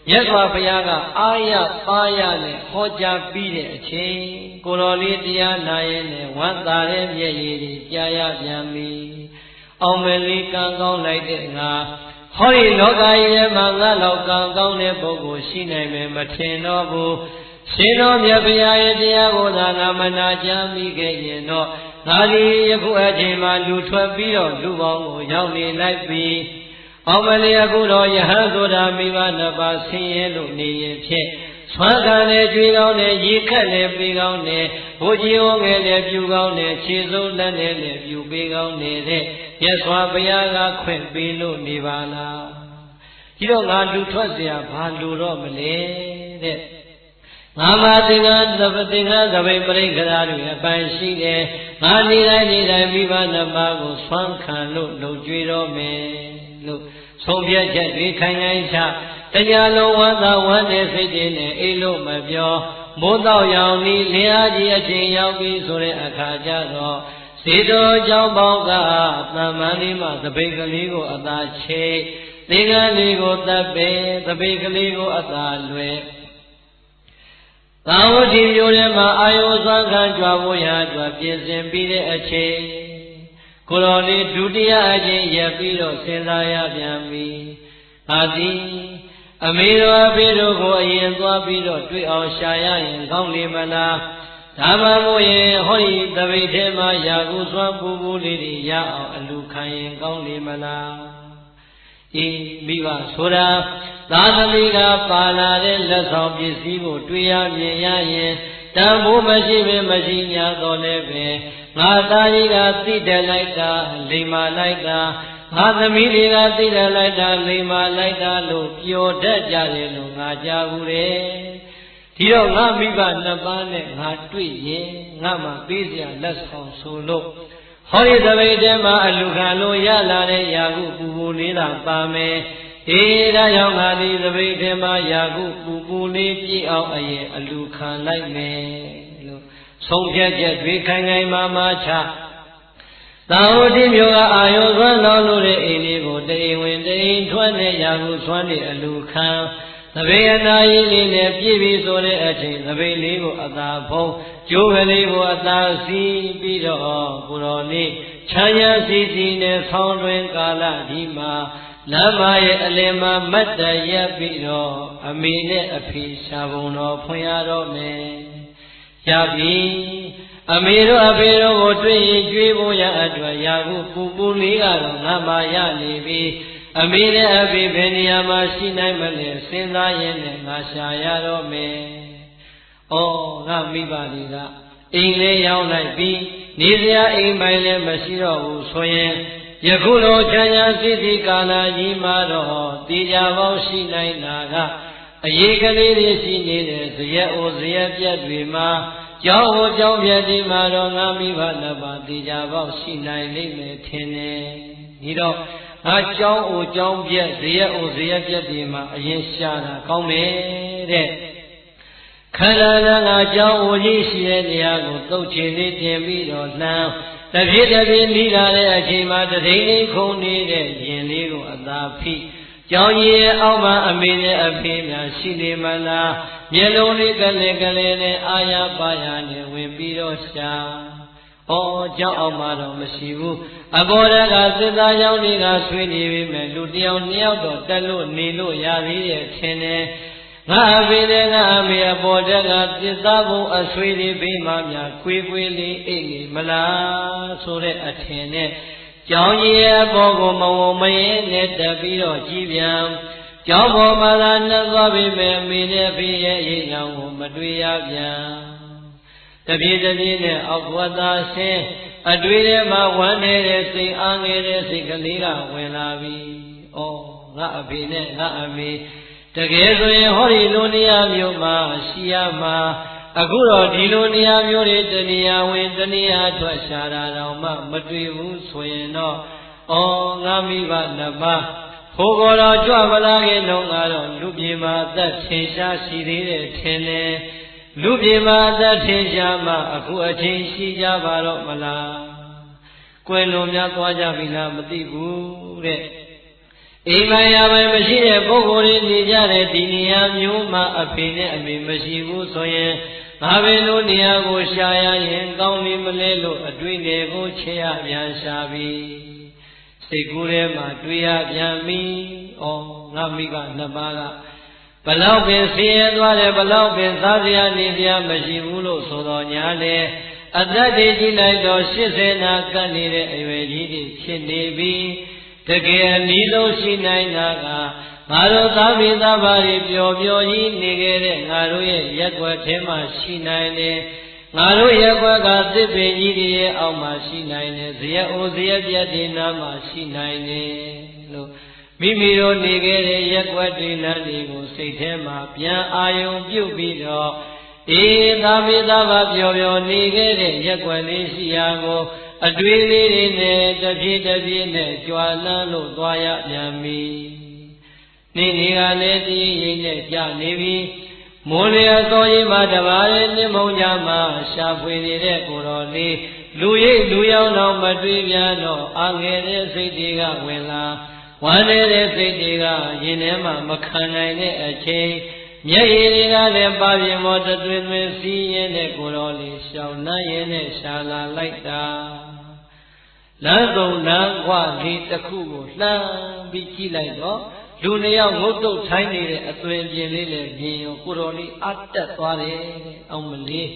မြတ်စွာဘုရားကအာရပါရနဲ့ဟောကြားပြီးတဲ့အချိန်ကိုတော်လေးတရားနာရင်နဲ့ဝမ်းသာတဲ့မျက်ရည်တွေကြားရပြန်ပြီ။ဩ အောင်မလေးကံကောင်းလိုက်တဲ့ငါဟောဒီလောကကြီးထဲမှာငါလောက်ကံကောင်းတဲ့ပုဂ္ဂိုလ်ရှိနိုင်မယ်မထင်တော့ဘူးရှင်တော်မြတ်ဘုရားရဲ့တရားကိုသာငါမနာကြားမိခဲ့ရင်တော့ငါဒီယခုအချိန်မှာလူထွက်ပြီးတော့လူပေါင်းကိုရောက်နေလိုက်ပြီအောင်မလေးအခုတော့ယဟန်ဆိုတာမိဘနှစ်ပါးဆင်းရဲလို့နေရင်ဖြင့်ဆွမ်းခံနဲ့ကြွေးကောင်းနဲ့ရေခက်နဲ့ပေးကောင်းနဲ့ဘိုးကြီးဟောငယ်နဲ့ပြူကောင်းနဲ့ခြေစုပ်လက်နဲ့လည်းပြူပေးကောင်းနေတဲ့မြတ်စွာဘုရားကခွင့်ပေးလို့နေပါလားဒီတော့ငါလူထွက်เสียဘာလို့တော့မလဲတဲ့ငါမသင်္ကန်းသပိတ်ပရိက္ခရာတွေအပိုင်ရှိတယ်ငါနေတိုင်းမိဘနှစ်ပါးကိုဆွမ်းခံလို့လှုပ်ကြွေးတော့မယ်လို့ဆုံးဖြတ်ချက်တွေခိုင်ခိုင်ချတရားလုံးဝမ်းသာဝမ်းနဲ့စိတ်တွေနဲ့အိတ်လို့မပြောမိုးတော့ရောင်ဤလျာကြီးအချိန်ရောက်ပြီဆိုတဲ့အခါကျတော့ဇေတော်ကြောင့်ပေါင်းကသမ္မာလေးမှသပိတ်ကလေးကိုအသာချိတ်သင်္ကန်းလေးကိုတပ်ပင်သပိတ်ကလေးကိုအသာလွယ်သာဝတိမျိုးထဲမှာအာယုစွမ်းခံကြွားဖို့ရာကြွားပြင်ဆင်ပြီးတဲ့အချိန်ကိုတော်လေးဒုတိယအချိန်ရပ်ပြီးတော့စဉ်းစားရပြန်ပြီအာတိအမေတော်အဖေတို့ကိုအရင်သွားပြီးတော့တွေ့အောင်ရှာရရင်ကောင်းလေမလားဒါမှမဟုတ်ရင်ဟောဒီတပိတ်ထဲမှာယာကုစွမ်းပူပူလေးတွေရအောင်အလူခံရင်ကောင်းလေမလားအေးမိဘဆိုတာသာသမီကပါလာတဲ့လက်ဆောင်ပစ္စည်းကိုတွေ့ရမြင်ရရင်တန်ဖိုးမရှိပင်မရှိညာတော့လည်းပဲငါသားကြီးကသိတယ်လိုက်တာလိမ္မာလိုက်တာငါသမီးတွေကသိတယ်လိုက်တာလိမ္မာလိုက်တာလို့ပြောတတ်ကြတယ်လို့ငါကြားဘူးတယ်ဒီတော့ငါမိဘနှစ်ပါးနဲ့ငါတွေ့ရင်ငါမှပေးစရာလက်ဆောင်ဆိုလို့ဟောဒီသပိတ်ထဲမှာအလူခံလို့ရလာတဲ့ယာကုပူပူလေးသာပါမယ်အေးဒါကြောင့်ငါဒီသပိတ်ထဲမှာယာကုပူပူလေးပြည့်အောင်အရင်အလူခံလိုက်မယ်လို့ဆုံးဖြတ်ချက်တွေခိုင်ခိုင်မာမာချသာဝတိမျိုးကအာယုစွမ်းလောလို့တဲ့အိမ်လေးကိုတိမ်ဝင်တိမ်ထွက်နဲ့ယာကုစွမ်းနေအလူခံသပိတ်အနာကြီးလေးနဲ့ပြည့်ပြီဆိုတဲ့အချိန်သပိတ်လေးကိုအသာဖုံးကျိုးကလေးကိုအသာစီးပြီးတော့ကိုတော်လေးချမ်းရစီစီနဲ့ဆောင်းတွင်ကာလဒီမှာလမ်းမရဲ့အလယ်မှာမတ်တရက်ပြီးတော့အမေနဲ့အဖေရှာပုံတော်ဖွင့်ရတော့မယ်ရပြီအမေတို့အဖေတို့ကိုတွေ့ရင်ကြွေးဖို့ရအတွက်ယာကုပူပူလေးကတော့ငါမှရနေပြီအမေနဲ့အဖေဘယ်နေရာမှာရှိနိုင်မလဲစဉ်းစားရင်လည်းငါရှာရတော့မယ်။အော်ငါမိဘတွေကအိမ်လေးရောက်လိုက်ပြီးနေစရာအိမ်ပိုင်လည်းမရှိတော့ဘူးဆိုရင်ယခုလိုချမ်းသာစိတ္တိကာလကြီးမှာတော့တေချာပေါင်းရှိနိုင်တာကအရေးကလေးတွေရှိနေတဲ့ဇယက်အိုဇယက်ပြက်တွေမှာကျောင်းဟိုကျောင်းပြက်ဒီမှာတော့ငါမိဘနှစ်ပါးတေချာပေါင်းရှိနိုင်လိမ့်မယ်ထင်တယ်။ဒီတော့ငါကျောင်းအိုကျောင်းပြက်ဇယက်အိုဇယက်ပြက်ဒီမှာအရင်ရှာတာကောင်းတယ်တဲ့ခန္ဓာကငါကျောင်းအိုကြီးရှိတဲ့နေရာကိုသုတ်ချင်လေးတင်ပြီးတော့လှမ်းတပြည့်တပြည့်မိလာတဲ့အချိန်မှာတထိန်လေးခုန်နေတဲ့ရင်လေးကိုအသာဖိကျောင်းကြီးရဲ့အောက်မှာအမေနဲ့အဖေများရှိနေမလားမျက်လုံးလေးကလေးကလေးနဲ့အာရပါရနဲ့ဝင်ပြီးတော့ရှာဩကျောင်းအောင်မှာတော့မရှိဘူးအဘောဓကသစ္စာကြောင့်တွေကဆွေးနေပြီမဲ့လူတယောက်နှစ်ယောက်တော့တက်လို့နေလို့ရသေးတယ်ထင်တယ်ငါအဖေနဲ့ငါအမေအပေါ်တက်ကသစ္စာဘုံအဆွေတွေဘေးမှာများခွေးခွေးလေးအိတ်နေမလားဆိုတဲ့အထင်နဲ့ကျောင်းကြီးရဲ့အပေါ်ကိုမဝုံမရဲနဲ့တက်ပြီးတော့ကြည်ပြန်ကျောင်းပေါ်မှာသာနှက်သွားပြီမဲ့အမေနဲ့ဖေးရဲ့အိမ်အောင်ကိုမတွေ့ရပြန်တပြေးတပြေးနဲ့အောက်ဘဝသားဆင်းအတွေ့ထဲမှာဝမ်းနေတဲ့စိတ်အားငယ်တဲ့စိတ်ကလေးကဝင်လာပြီ။အော်ငါအဖေနဲ့ငါအမေတကယ်ဆိုရင်ဟောဒီလိုနေရာမျိုးမှာရှိရမှာအခုတော့ဒီလိုနေရာမျိုးတွေတနေရာဝင်တနေရာထွက်ရှာတာတော့မှမတွေ့ဘူးဆိုရင်တော့အော်ငါမိဘနှစ်ပါးဖိုးကောတော်ကြွမလာခင်တော့ငါတော့လူပြေမှာအသက်ထင်ရှားရှိသေးတယ်ထင်တယ်လူပြေမှာအသက်ထင်ရှားမှအခုအချိန်ရှိကြပါတော့မလားကွယ်လွန်များသွားကြပြီလားမသိဘူးတဲ့အိမ်မရပိုင်မရှိတဲ့ပုဂ္ဂိုလ်တွေနေကြတဲ့ဒီနေရာမျိုးမှာအဖေနဲ့အမေမရှိဘူးဆိုရင်ငါပဲလိုနေရာကိုရှာရရင်ကောင်းပြီမလဲလို့အတွေ့အကြုံကိုချေရပြန်ရှာပြီ စိတ်ကူးထဲမှာတွေးရပြန်ပြီဩငါမိကနှစ်ပါးကဘလောက်ပင်ဆင်းရဲသွားတယ်ဘလောက်ပင်စားစရာနေစရာမရှိဘူးလို့ဆိုတော်ညာလေအသက်တွေကြည့်လိုက်တော့80နာကပ်နေတဲ့အရွယ်ကြီးတွေဖြစ်နေပြီတကယ်အနည်းဆုံးရှိနိုင်တာကငါတို့သာဝိသဘာတွေပျော်ပျော်ကြီးနေခဲ့တဲ့ငါတို့ရဲ့ရက်ွက်ထဲမှာရှိနိုင်တယ်ငါတို့ရက်ွက်ကသစ်ပင်ကြီးတွေရဲ့အောက်မှာရှိနိုင်တယ်ဇယအိုဇယပြတ်တွေနားမှာရှိနိုင်တယ်လို့မိမိတို့နေခဲ့တဲ့ရက်ွက်တွေလမ်းတွေကိုစိတ်ထဲမှာပြန်အာယုံပြုတ်ပြီးတော့သာဝိသဘာပျော်ပျော်နေခဲ့တဲ့ရက်ွက်လေးရှိရာကိုအတွေ့လေးတွေနဲ့တပြေးတပြေးနဲ့ကြွာလန်းလို့သွားရပြန်ပြီနေနေကလည်းတည်ရင်နဲ့ကြာနေပြီမိုးလျော်စောကြီးမှာတပါးရဲ့နှင်းမုံကြမှာရှာဖွေနေတဲ့ကိုတော်လေးလူရိပ်လူရောက်တော့မတွေ့ပြန်တော့အာငယ်တဲ့စိတ်တွေကဝင်လာဝမ်းနေတဲ့စိတ်တွေကရင်ထဲမှာမခံနိုင်တဲ့အချိန်မျက်ရည်တွေကလည်းပါပြင်းမောတသွင်းသွင်းစီးရင်တဲ့ကိုတော်လေးရှောင်းနှံ့ရင်နဲ့ရှာလာလိုက်တာလမ်းကုန်လမ်းခွလေးတစ်ခုကိုလှမ်းပြီးကြည့်လိုက်တော့လူနှစ်ယောက်ငုတ်တုတ်ထိုင်းနေတဲ့အသွင်ပြင်လေးလည်းမြင်ရောကိုတော်လေးအတက်သွားတယ်အောင်မလေး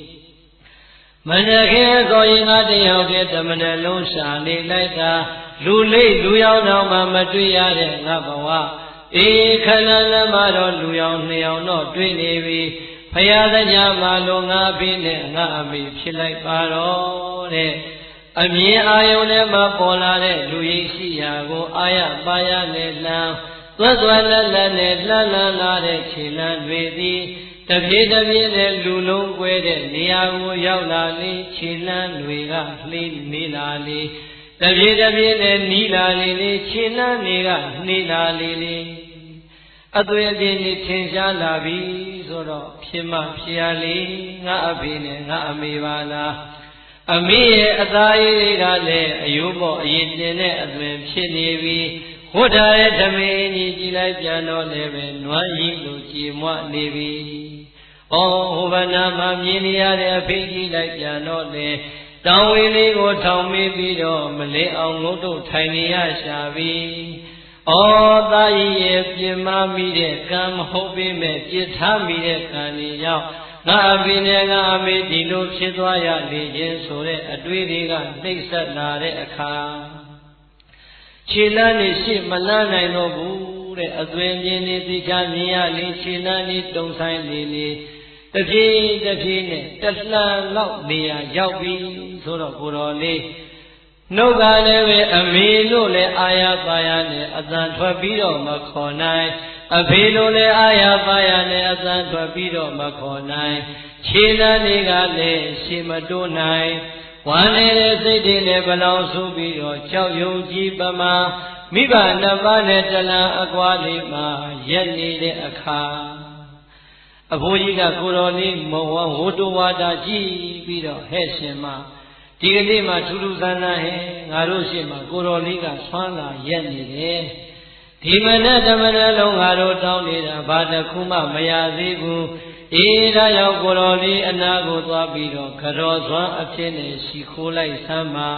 မနက်ခင်းဆိုရင်ငါတယောက်တည်းတမန်လုံးရှာနေလိုက်တာလူလိတ်လူရောက်တော့မှမတွေ့ရတဲ့ငါဘဝခဏလည်းမတော့လူရောက်နှစ်ယောက်တော့တွေ့နေပြီဖရာသညာမှာလိုငါပြီးနဲ့ငါအမိဖြစ်လိုက်ပါတော့တဲ့အမြင်အာယုန်ထဲမှာပေါ်လာတဲ့လူရိပ်ရှိရာကိုအာရပါရနဲ့လှမ်းသွက်သွက်လက်လက်နဲ့လှမ်းလှမ်းလာတဲ့ခြေလမ်းတွေသည်တပြေးတပြေးနဲ့လူလုံးကွဲတဲ့နေရာကိုရောက်လာလေခြေလမ်းတွေကလှေးနေလာလေတပြေးတပြေးနဲ့နီးလာလေခြေလမ်းတွေကနှေးလာလေအသွင်အပြင်ကြီးထင်ရှားလာပြီဆိုတော့ဖြစ်မှဖြစ်ရလေငါအဖေနဲ့ငါအမေပါလားအမေရဲ့အသားရည်တွေကလည်းအယိုးပေါ်အရင်တင်တဲ့အသွင်ဖြစ်နေပြီဝတ်ထားတဲ့ဓမင်းကြီးကြည်လိုက်ပြန်တော့လည်းပဲနွမ်းရီလိုကြည်မွနေပြီဟောဟိုဘနာမှာမြင်နေရတဲ့အဖေကြီးလိုက်ပြန်တော့လေတောင်ဝေးလေးကိုထောင်မိပြီးတော့မလဲအောင်ငုတ်တို့ထိုင်နေရရှာပြီဩသားကြီးရဲ့ပြင်မမိတဲ့ကံမဟုတ်ပေမဲ့ပြစ်ထားမိတဲ့ကံကြီးရောက်ငါအဖေနဲ့ငါအမေဒီလိုဖြစ်သွားရလေခြင်းဆိုတဲ့အတွေ့တွေကနှိမ့်ဆက်လာတဲ့အခါခြေလမ်းနဲ့ရှေ့မလန်းနိုင်တော့ဘူးတဲ့အသွင်ပြင်းနေသိချမြင်ရလေခြေလမ်းနဲ့တုံဆိုင်လေတပြေးတပြေးနဲ့တလှမ်းလောက်နေရာရောက်ပြီဆိုတော့ကိုတော်လေးနှုတ်ကလည်းပဲအမေလို့လည်းအာရပါရနဲ့အတန်ထွက်ပြီးတော့မခေါ်နိုင်အဖေလို့လည်းအာရပါရနဲ့အတန်ထွက်ပြီးတော့မခေါ်နိုင်ခြေလမ်းတွေကလည်းရှေ့မတိုးနိုင်ဝမ်းနေတဲ့စိတ်တွေနဲ့ဘလောင်ဆိုးပြီးတော့ကြောက်ရွံ့ကြီးပမာမိဘနှစ်ပါးနဲ့တလန်အကွာလေးမှာရက်နေတဲ့အခါအဖိုးကြီးကကိုတော်လေးမဝဝိတဝါဒကြည့်ပြီးတော့ဟဲ့ရှင်မဒီကနေ့မှထူးထူးဆန်းဆန်းဟဲ့ငါတို့ရှိမှကိုတော်လေးကဆွမ်းလာရက်နေတယ်ဒီမနဲ့တမနဲ့လုံးငါတို့တောင်းနေတာဘာတစ်ခုမှမရသေးဘူးဒါရောက်ကိုတော်လေးအနာကိုသွားပြီးတော့ခတော်စွမ်းအဖြစ်နဲ့ရှိခိုးလိုက်ဆမ်းပါ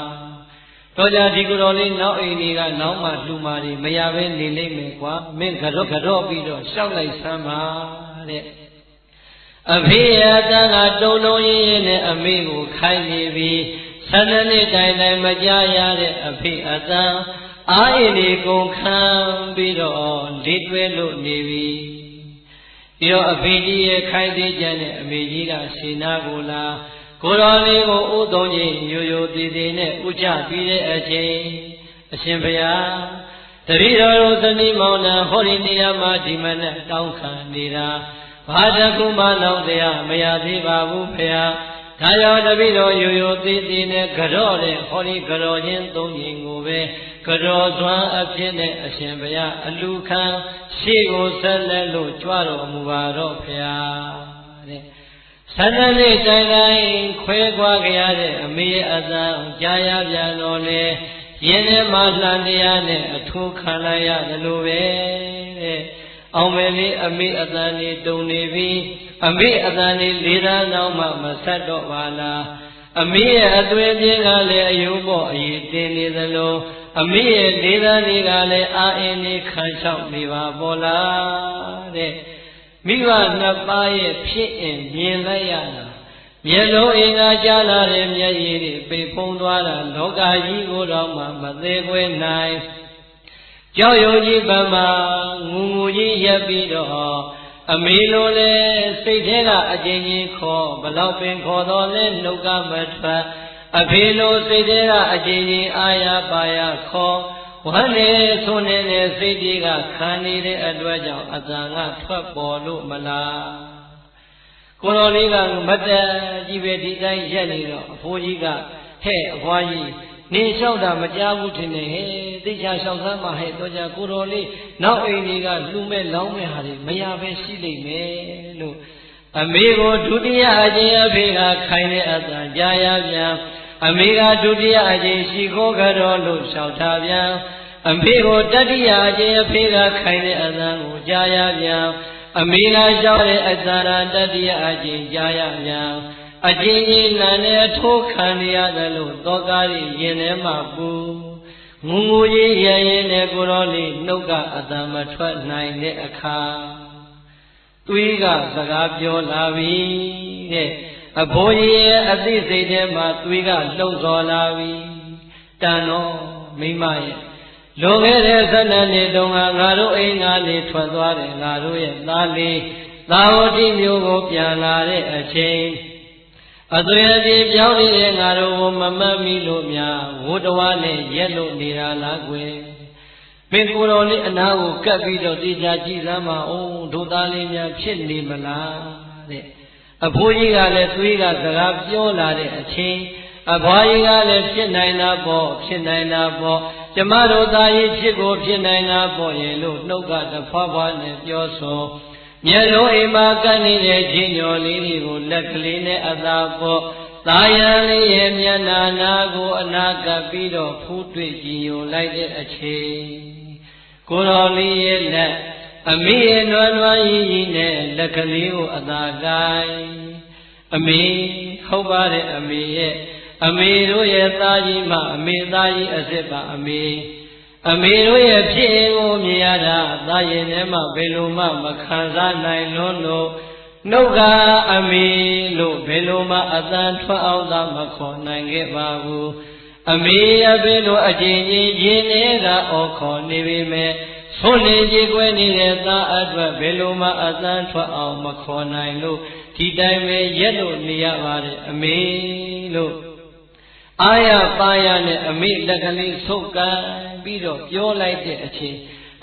တော့ကြဒီကိုတော်လေးနောက်အိမ်ကြီးကနောက်မှလှူမာတွေမရဘဲနေလိမ့်မယ်ကွာမင်းခတော်ပြီးတော့ရှောက်လိုက်ဆမ်းပါတဲ့အဖေအတန်းကတုံလုံးရင်းနဲ့အမေကိုခိုင်းနေပြီ12နှစ်တိုင်တိုင်မကြရတဲ့အဖေအတန်းအာအိမ်လေးကုန်ခံပြီးတော့လေးတွဲလို့နေပြီပြီးတော့အဖေကြီးရဲ့ခိုင်းသေးကြတဲ့အမေကြီးကရှင်နာကိုလာကိုတော်လေးကိုဥသုံးကြီးညိုညိုသေးသေးနဲ့ဥချပြီးတဲ့အချိန်အရှင်ဘုရားတပည့်တော်တို့ဇနီးမောင်နှံဟောဒီနေရာမှာဒီမနဲ့တောင်းခံနေတာဘာတကူမှလောက်တရားမရသေးပါဘူးဖေဟာဒါကြောင့်တပည့်တော်ရိုးရိုးသေးသေးနဲ့ကြော့တဲ့ဟောဒီကြော့ချင်းသုံးခြင်းကိုပဲကြော့သွမ်းအဖြစ်နဲ့အရှင်ဘုရားအလူခံရှေ့ကိုဆက်လက်လို့ကြွတော်မူပါတော့ဖေဟာတဲ့12နှစ်တိုင်တိုင်ခွဲခွာကြရတဲ့အမေအသံကြားရပြန်တော်လေရင်းထဲမှာလှန်တရားနဲ့အထူးခံလိုက်ရတယ်လို့ပဲတဲ့အောင်မယ်လေးအမေအတန်လေးတုံနေပြီအမေအတန်လေးလေးသားနောက်မှမဆက်တော့ပါလားအမေရဲ့အသွေးပြင်းကလည်းအယုံပေါ်အရေးတင်နေသလို အမေရဲ့လေးသားတွေကလည်းအာအင်းလေးခံလျှောက်နေပါပေါ်လားတဲ့မိဘနှစ်ပါးရဲ့ဖြစ်အင်မြင်လိုက်ရတာမျက်လုံးအင်္ဂါကြားလာတဲ့မျက်ရည်တွေပိတ်ဖုံးသွားတာလောကကြီးကိုတော့မှမသေးခွဲနိုင်ကြောက်ရွံ့ကြီးပမာငူငူကြီးရပ်ပြီးတော့အမေလိုလဲစိတ်ထဲကအကျဉ်းကြီးခေါ်ဘလောက်ပင်ခေါ်တော်လဲနှုတ်ကမထွက်အဖေလိုစိတ်ထဲကအကျဉ်းကြီးအာရပါရခေါ်ဝမ်းနေဆိုနေတဲ့စိတ်ကြီးကခံနေတဲ့အတွက်ကြောင့်အတန်ကထွက်ပေါ်လို့မလားကိုတော်လေးကမတ်တကြီးပဲဒီတိုင်းရက်နေတော့အဖိုးကြီးကဟဲ့အဖွားကြီးနေလျှောက်တာမကြားဘူးထင်တယ်ဟဲ့သိချာလျှောက်သမ်းမှာဟဲ့တော့ကြကိုတော်လေးနောက်အိမ်ကြီးကလှူမဲ့လောင်းမဲ့ဟာတွေမရပဲရှိလိမ့်မယ်လို့အမေကိုဒုတိယအကျင့်အဖေကခိုင်းတဲ့အတန်ကြားရပြန်အမေကဒုတိယအကျင့်ရှိခိုးကြတော်လို့လျှောက်ထားပြန်အမေကိုတတိယအကျင့်အဖေကခိုင်းတဲ့အတန်ကိုကြားရပြန်အမေကလျှောက်တဲ့အတန်တတိယအကျင့်ကြားရပြန်အကျဉ်းကြီးလန်နဲ့ထိုးခံရတယ်လို့သောကားကြီးရင်ထဲမှာပူငူငူကြီးရရင်နဲ့ကိုတော်လေးနှုတ်ကအတန်မထွက်နိုင်တဲ့အခါသွေးကစကားပြောလာပြီတဲ့အဖိုးကြီးရဲ့အသိစိတ်ထဲမှာသွေးကလှုပ်ဆော်လာပြီတန်တော့မိမရဲ့လွန်ခဲ့တဲ့12နှစ်တုန်းကငါတို့အိမ်ကနေထွက်သွားတယ်ငါတို့ရဲ့သားလေးသာဝတိမျိုးကိုပြန်လာတဲ့အချိန်အသွေးအကြီးပြောင်းနေတဲ့ငါတို့ကိုမမှတ်မိလို့များဝတ္တဝါနဲ့ရက်လို့နေတာလားကွယ်မင်းကိုယ်တော်လေးအနာကိုကပ်ပြီးတော့တေချာကြည့်စမ်းပါဦးဒုသားလေးများဖြစ်နေမလားတဲ့အဖိုးကြီးကလည်းသွေးကစကားပြောလာတဲ့အချိန်အဖွားကြီးကလည်းဖြစ်နိုင်တာပေါ့ဖြစ်နိုင်တာပေါ့ကျမတို့သားကြီးဖြစ်ကိုဖြစ်နိုင်တာပေါ့ရဲ့လို့နှုတ်ကတဖွားဖွားနဲ့ပြောဆိုမျက်လုံးအိမ်မှာကပ်နေတဲ့ချင်းကျော်လေးတွေကိုလက်ကလေးနဲ့အသာပေါ်သာယံလေးရဲ့မျက်နာနာကိုအနာကပ်ပြီးတော့ဖူးတွေ့ကြည်ယိုလိုက်တဲ့အချိန်ကိုတော်လေးရဲ့လက်အမေရဲ့နွမ်းနွမ်းရည်ရည်နဲ့လက်ကလေးကိုအသာကိုင်းအမေဟုတ်ပါတယ်အမေရဲ့အမေတို့ရဲ့သားကြီးမှအမေသားကြီးအစ်စ်ပါအမေတို့ရဲ့ဖြစ်ရင်ကိုမြင်ရတာသားရင်ထဲမှာဘယ်လိုမှမခံစားနိုင်လို့နှုတ်ကအမေလို့ဘယ်လိုမှအတန်ထွက်အောင်သာမခေါ်နိုင်ခဲ့ပါဘူးအမေအဖေတို့အချင်းချင်းရင်းနေတာအော်ခေါ်နေပေမဲ့ဆိုနေကြီးကွယ်နေတဲ့သားအတွက်ဘယ်လိုမှအတန်ထွက်အောင်မခေါ်နိုင်လို့ဒီတိုင်းပဲရက်လို့နေရပါတယ်အမေလို့အာရပါရနဲ့အမေလက်ကလေးဆုပ်ကန်ပြီးတော့ပြောလိုက်တဲ့အချိန်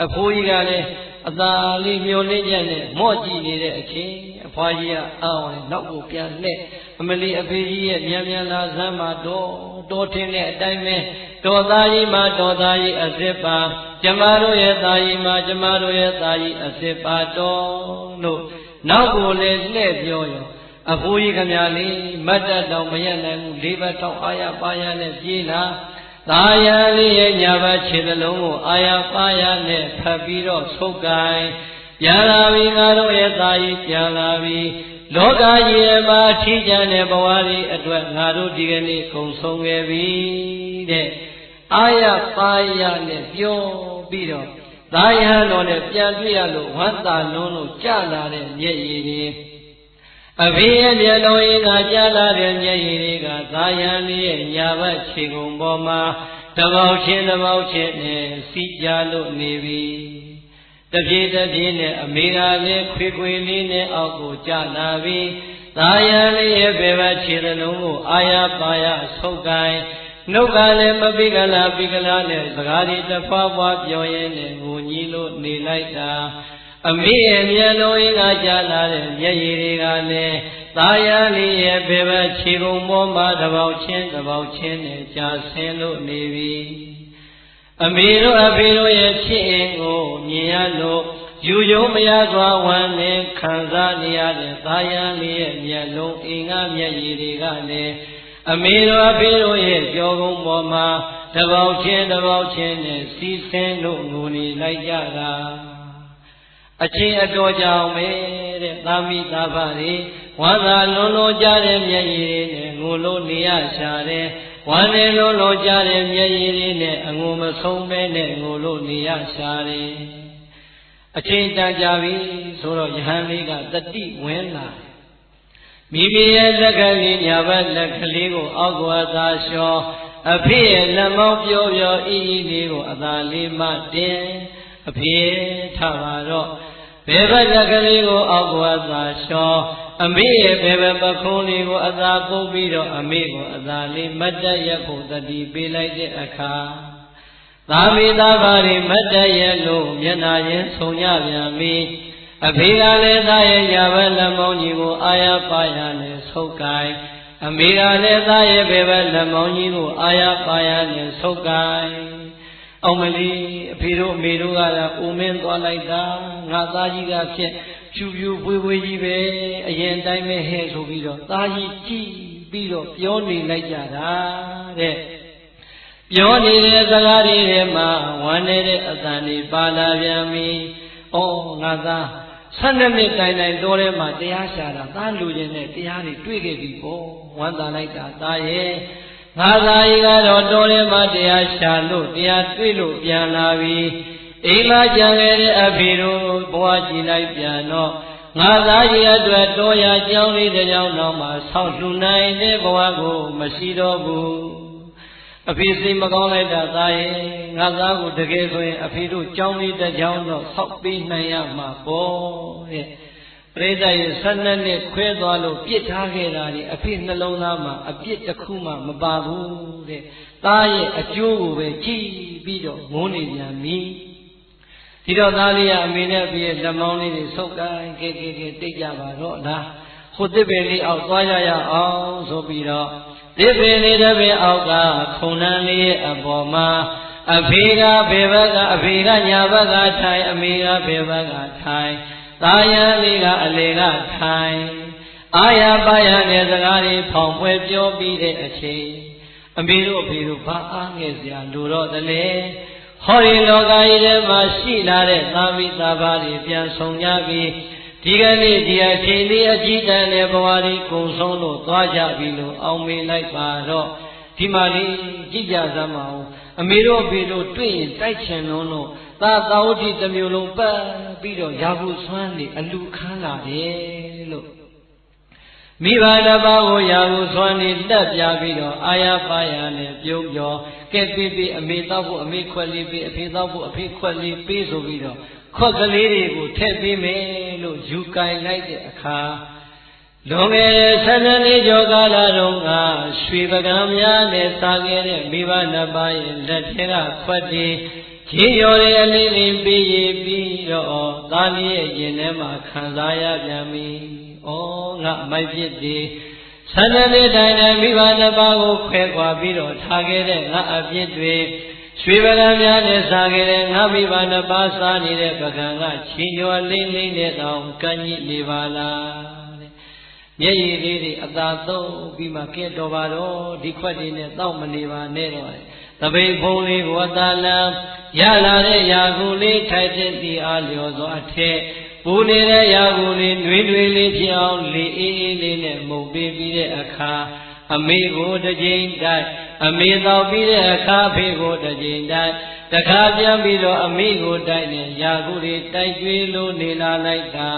အဖိုးကြီးကလည်းအသာလေးမျောလင်းချက်နဲ့မော့ကြည့်နေတဲ့အချိန်အဖွားကြီးကအောင်းနဲ့နောက်ကိုပြန်လှည့်အမလီအဖေကြီးရဲ့မြန်မြန်လာစမ်းမှာတော်ထင်းတဲ့အတိုင်းပဲတော်သားကြီးမှာတော်သားကြီးအစ်စ်ပါကျမတို့ရဲ့သားကြီးမှာကျမတို့ရဲ့သားကြီးအစ်စ်ပါတော်လို့နောက်ကိုလည်းလှည့်ပြောရောအဖိုးကြီးခမလေးမတ်တက်တောင်မရနိုင်ဘူးလေးဘက်ထောက်အာရပါရနဲ့ပြေးလာသာယံလေးရဲ့ညာဘက်ခြေသလုံးကိုအာရပါရနဲ့ဖပ်ပြီးတော့ဆုပ်ကိုင်းပြန်လာပြီငါတို့ရဲ့သားကြီးပြန်လာပြီလောကကြီးရဲ့မှာထီးကျန်တဲ့ဘဝလေးအတွက်ငါတို့ဒီကနေ့ကုံဆုံးခဲ့ပြီတဲ့အာရပါရနဲ့ပြောပြီးတော့သာယံတော်နဲ့ပြန်တွေ့ရလို့ဝမ်းသာလုံးလို့ကြလာတဲ့မျက်ရည်တွေအဖေရဲ့မျက်လုံးကကြားလာတဲ့မျက်ရည်တွေကသာယံလေးရဲ့ညာဘက်ခြေကုံပေါ်မှာတပေါက်ချင်းနဲ့စီးကြလို့နေပြီတပြေးနဲ့အမေကလည်းခွေလေးနဲ့အောက်ကိုကျလာပြီသာယံလေးရဲ့ဘယ်ဘက်ခြေလုံးကိုအာရပါရဆုပ်ကိုင်းနှုတ်ကလည်းမပိကလာနဲ့စကားတွေတဖွာဖွာပြောရင်းနဲ့ငိုညည်းလို့နေလိုက်တာအမေရဲ့မျက်လုံးကကြားလာတဲ့မျက်ရည်တွေကလည်းသာယာလေးရဲ့ဘယ်ဘက်ခြေကုံပေါ်မှာတပေါက်ချင်းနဲ့ကြာဆင်းလို့နေပြီအမေတို့အဖေတို့ရဲ့ဖြစ်အင်ကိုမြင်ရလို့ယူယုံမရစွာဝမ်းနဲ့ခံစားနေရတဲ့သာယာလေးရဲ့မျက်လုံးအင်္ဂါမျက်ရည်တွေကလည်းအမေတို့အဖေတို့ရဲ့ကြောကုံပေါ်မှာတပေါက်ချင်းနဲ့စီးဆင်းလို့ငိုနေလိုက်ကြတာအချင်းအတော်ကြောင့်ပဲတဲ့သာမိသာဖတွေဝါသာလွန်ကြတဲ့မျက်ရည်နဲ့ငိုလို့နေရရှာတယ်ဝ ဝမ်းနေလို့လို့ကြတဲ့မျက်ရည်လေးနဲ့အငုံမဆုံးပဲနဲ့ငိုလို့နေရရှာတယ်အချိန်တန်ကြပြီဆိုတော့ယဟန်လေးကတတိဝင်လာမိမိရဲ့လက်ကလေးညာဘက်လက်ကလေးကိုအောက်ကသာလျှောအဖေရဲ့လက်မောင်းပြောပြောအီးအီးလေးကိုအသာလေးမှတင်အဖေထပါတော့ဘယ်ဘက်လက်ကလေးကိုအောက်ကသာလျှောအမေရဲ့ဘယ်ဘက်ပခုံးလေးကိုအသာပုတ်ပြီးတော့အမေကိုအသာလေးမတ်တက်ရဖို့တတိပေးလိုက်တဲ့အခါသာမိသားပါရီမတ်တက်ရလို့မျက်နာရင်ဆုံရပြန်ပြီအဖေကလည်းသားရဲ့ညာဘက်လက်မောင်းကြီးကိုအာရပါရနဲ့ဆုပ်ကိုင်အမေကလည်းသားရဲ့ဘယ်ဘက်လက်မောင်းကြီးကိုအာရပါရနဲ့ဆုပ်ကိုင်အောင်မလီအဖေတို့အမေတို့ကလည်းဦးမင်းသွားလိုက်တာငါသားကြီးကဖြစ်ဖြူဖြူပွေးပွေးကြီးပဲအရင်တိုင်းပဲဟဲ့ဆိုပြီးတော့သားကြီးကြည်ပြီးတော့ပြောနေလိုက်ကြတာတဲ့ပြောနေတဲ့စကားတွေထဲမှာဝမ်းနေတဲ့အသံတွေပါလာပြန်ပြီ။အော်ငါသား12နှစ်တိုင်တိုင်တော်ထဲမှာတရားရှာတာသားလူချင်းနဲ့တရားတွေတွေ့ခဲ့ပြီပေါ့ဝမ်းသာလိုက်တာသားရဲ့ငါသားကြီးကတော့တော်ထဲမှာတရားရှာလို့တရားတွေ့လို့ပြန်လာပြီအိမ်မှာကြံခဲ့တဲ့အဖေတို့ဘဝကြည်လိုက်ပြန်တော့ငါသားကြီးအတွက်တော်ရကြောင်းလေးတစ်ကြောင်းတော့မှဆောက်လှူနိုင်တဲ့ဘဝကိုမရှိတော့ဘူးအဖေစိတ်မကောင်းလိုက်တာသားရဲ့ငါသားကိုတကယ်ဆိုရင်အဖေတို့ကြောင်းလေးတစ်ကြောင်းတော့ဆောက်ပေးနိုင်ရမှာပေါ့တဲ့ပရိသတ်ရဲ့12နှစ်ခွဲသွားလို့ပြစ်ထားခဲ့တာဒီအဖေနှလုံးသားမှာအပြစ်တစ်ခုမှမပါဘူးတဲ့သားရဲ့အကျိုးကိုပဲကြည်ပြီးတော့ငုံနေပြန်ပြီဒီတော့သားလေးကအမေနဲ့အဖေရဲ့လက်မောင်းလေးတွေဆုပ်ကိုင်းကဲတိတ်ကြပါတော့လားဟိုတစ်ပင်လေးအောက်သွားရအောင်ဆိုပြီးတော့ဒီပင်လေးတစ်ပင်အောက်ကခုံနှန်းလေးရဲ့အပေါ်မှာအဖေကဘယ်ဘက်ကအဖေကညာဘက်ကထိုင်အမေကဘယ်ဘက်ကထိုင်သားရန်လေးကအလေကထိုင်အာရပါရတဲ့စကားတွေဖောင်ပွဲပြောပြီးတဲ့အချိန်အမေတို့အဖေတို့ဘာအားငယ်စရာလိုတော့တယ်လေဟောဒီလောကကြီးထဲမှာရှိလာတဲ့သာမိသာဘာတွေပြန်ဆောင်ကြပြီးဒီကနေ့ဒီအချိန်လေးအကြည့်တန်တဲ့ဘဝကြီးကုံဆုံးလို့သွားကြပြီလို့အောင်မေးလိုက်ပါတော့ဒီမှာလေးကြည့်ကြစမ်းပါဦးအမေတို့အဖေတို့တွေ့ရင်တိုက်ချင်လို့သာသာဝတိတစ်မျိုးလုံးပတ်ပြီးတော့ရာဟုဆွမ်းနေအလူခန်းလာတယ်လို့မိဘတစ်ပါးကိုရာဟုဆွမ်းနေတက်ပြပြီးတော့အာရပါရနဲ့ပြုံးပြောကဲပေးအမေတောက်ဖို့အမေခွက်လေးပေးအဖေတောက်ဖို့အဖေခွက်လေးပေးဆိုပြီးတော့ခွက်ကလေးတွေကိုထည့်ပေးမယ်လို့ယူကင်လိုက်တဲ့အခါလွန်ခဲ့တဲ့12နှစ်ကျော်ကာလတုန်းကရွှေပကံများနဲ့စားခဲ့တဲ့မိဘနှစ်ပါးရဲ့လက်ထဲကခွက်တွေချင်းရော်ရဲ့အလေးလေးပေးရပြီးတော့သားလေးရဲ့ရင်ထဲမှာခံစားရပြန်ပြီ။ဩငါမိုက်ပြစ်တွေ12နှစ်တိုင်တိုင်မိဘနှစ်ပါးကိုခွဲခွာပြီးတော့ထားခဲ့တဲ့ငါအပြစ်တွေရွှေပကံများနဲ့စားခဲ့တဲ့ငါမိဘနှစ်ပါးစားနေတဲ့ပကံကချင်းရော်လေးလေးနဲ့တောင်ကန့်ညစ်နေပါလားမျက်ရည်လေးတွေအသာသုံးပြီးမှကဲတော်ပါတော့ဒီခွက်တွေနဲ့တောက်မနေပါနဲ့တော့တပိတ်ဖုံးလေးကိုအသာလံရလာတဲ့ရာဟုလေးထိုက်တဲ့ဒီအားလျော်စွာထက်ပူနေတဲ့ရာဟုလေးနှွေးလေးဖြစ်အောင်လေအေးအေးလေးနဲ့မှုတ်ပေးပြီးတဲ့အခါအမေကိုတစ်ကြိမ်တိုက်အမေတော့ပြီးတဲ့အခါဖေကိုတစ်ကြိမ်တိုက်တခါပြန်ပြီးတော့အမေကိုတိုက်နဲ့ရာဟုလေးတိုက်ကျွေးလို့နေလာလိုက်တာ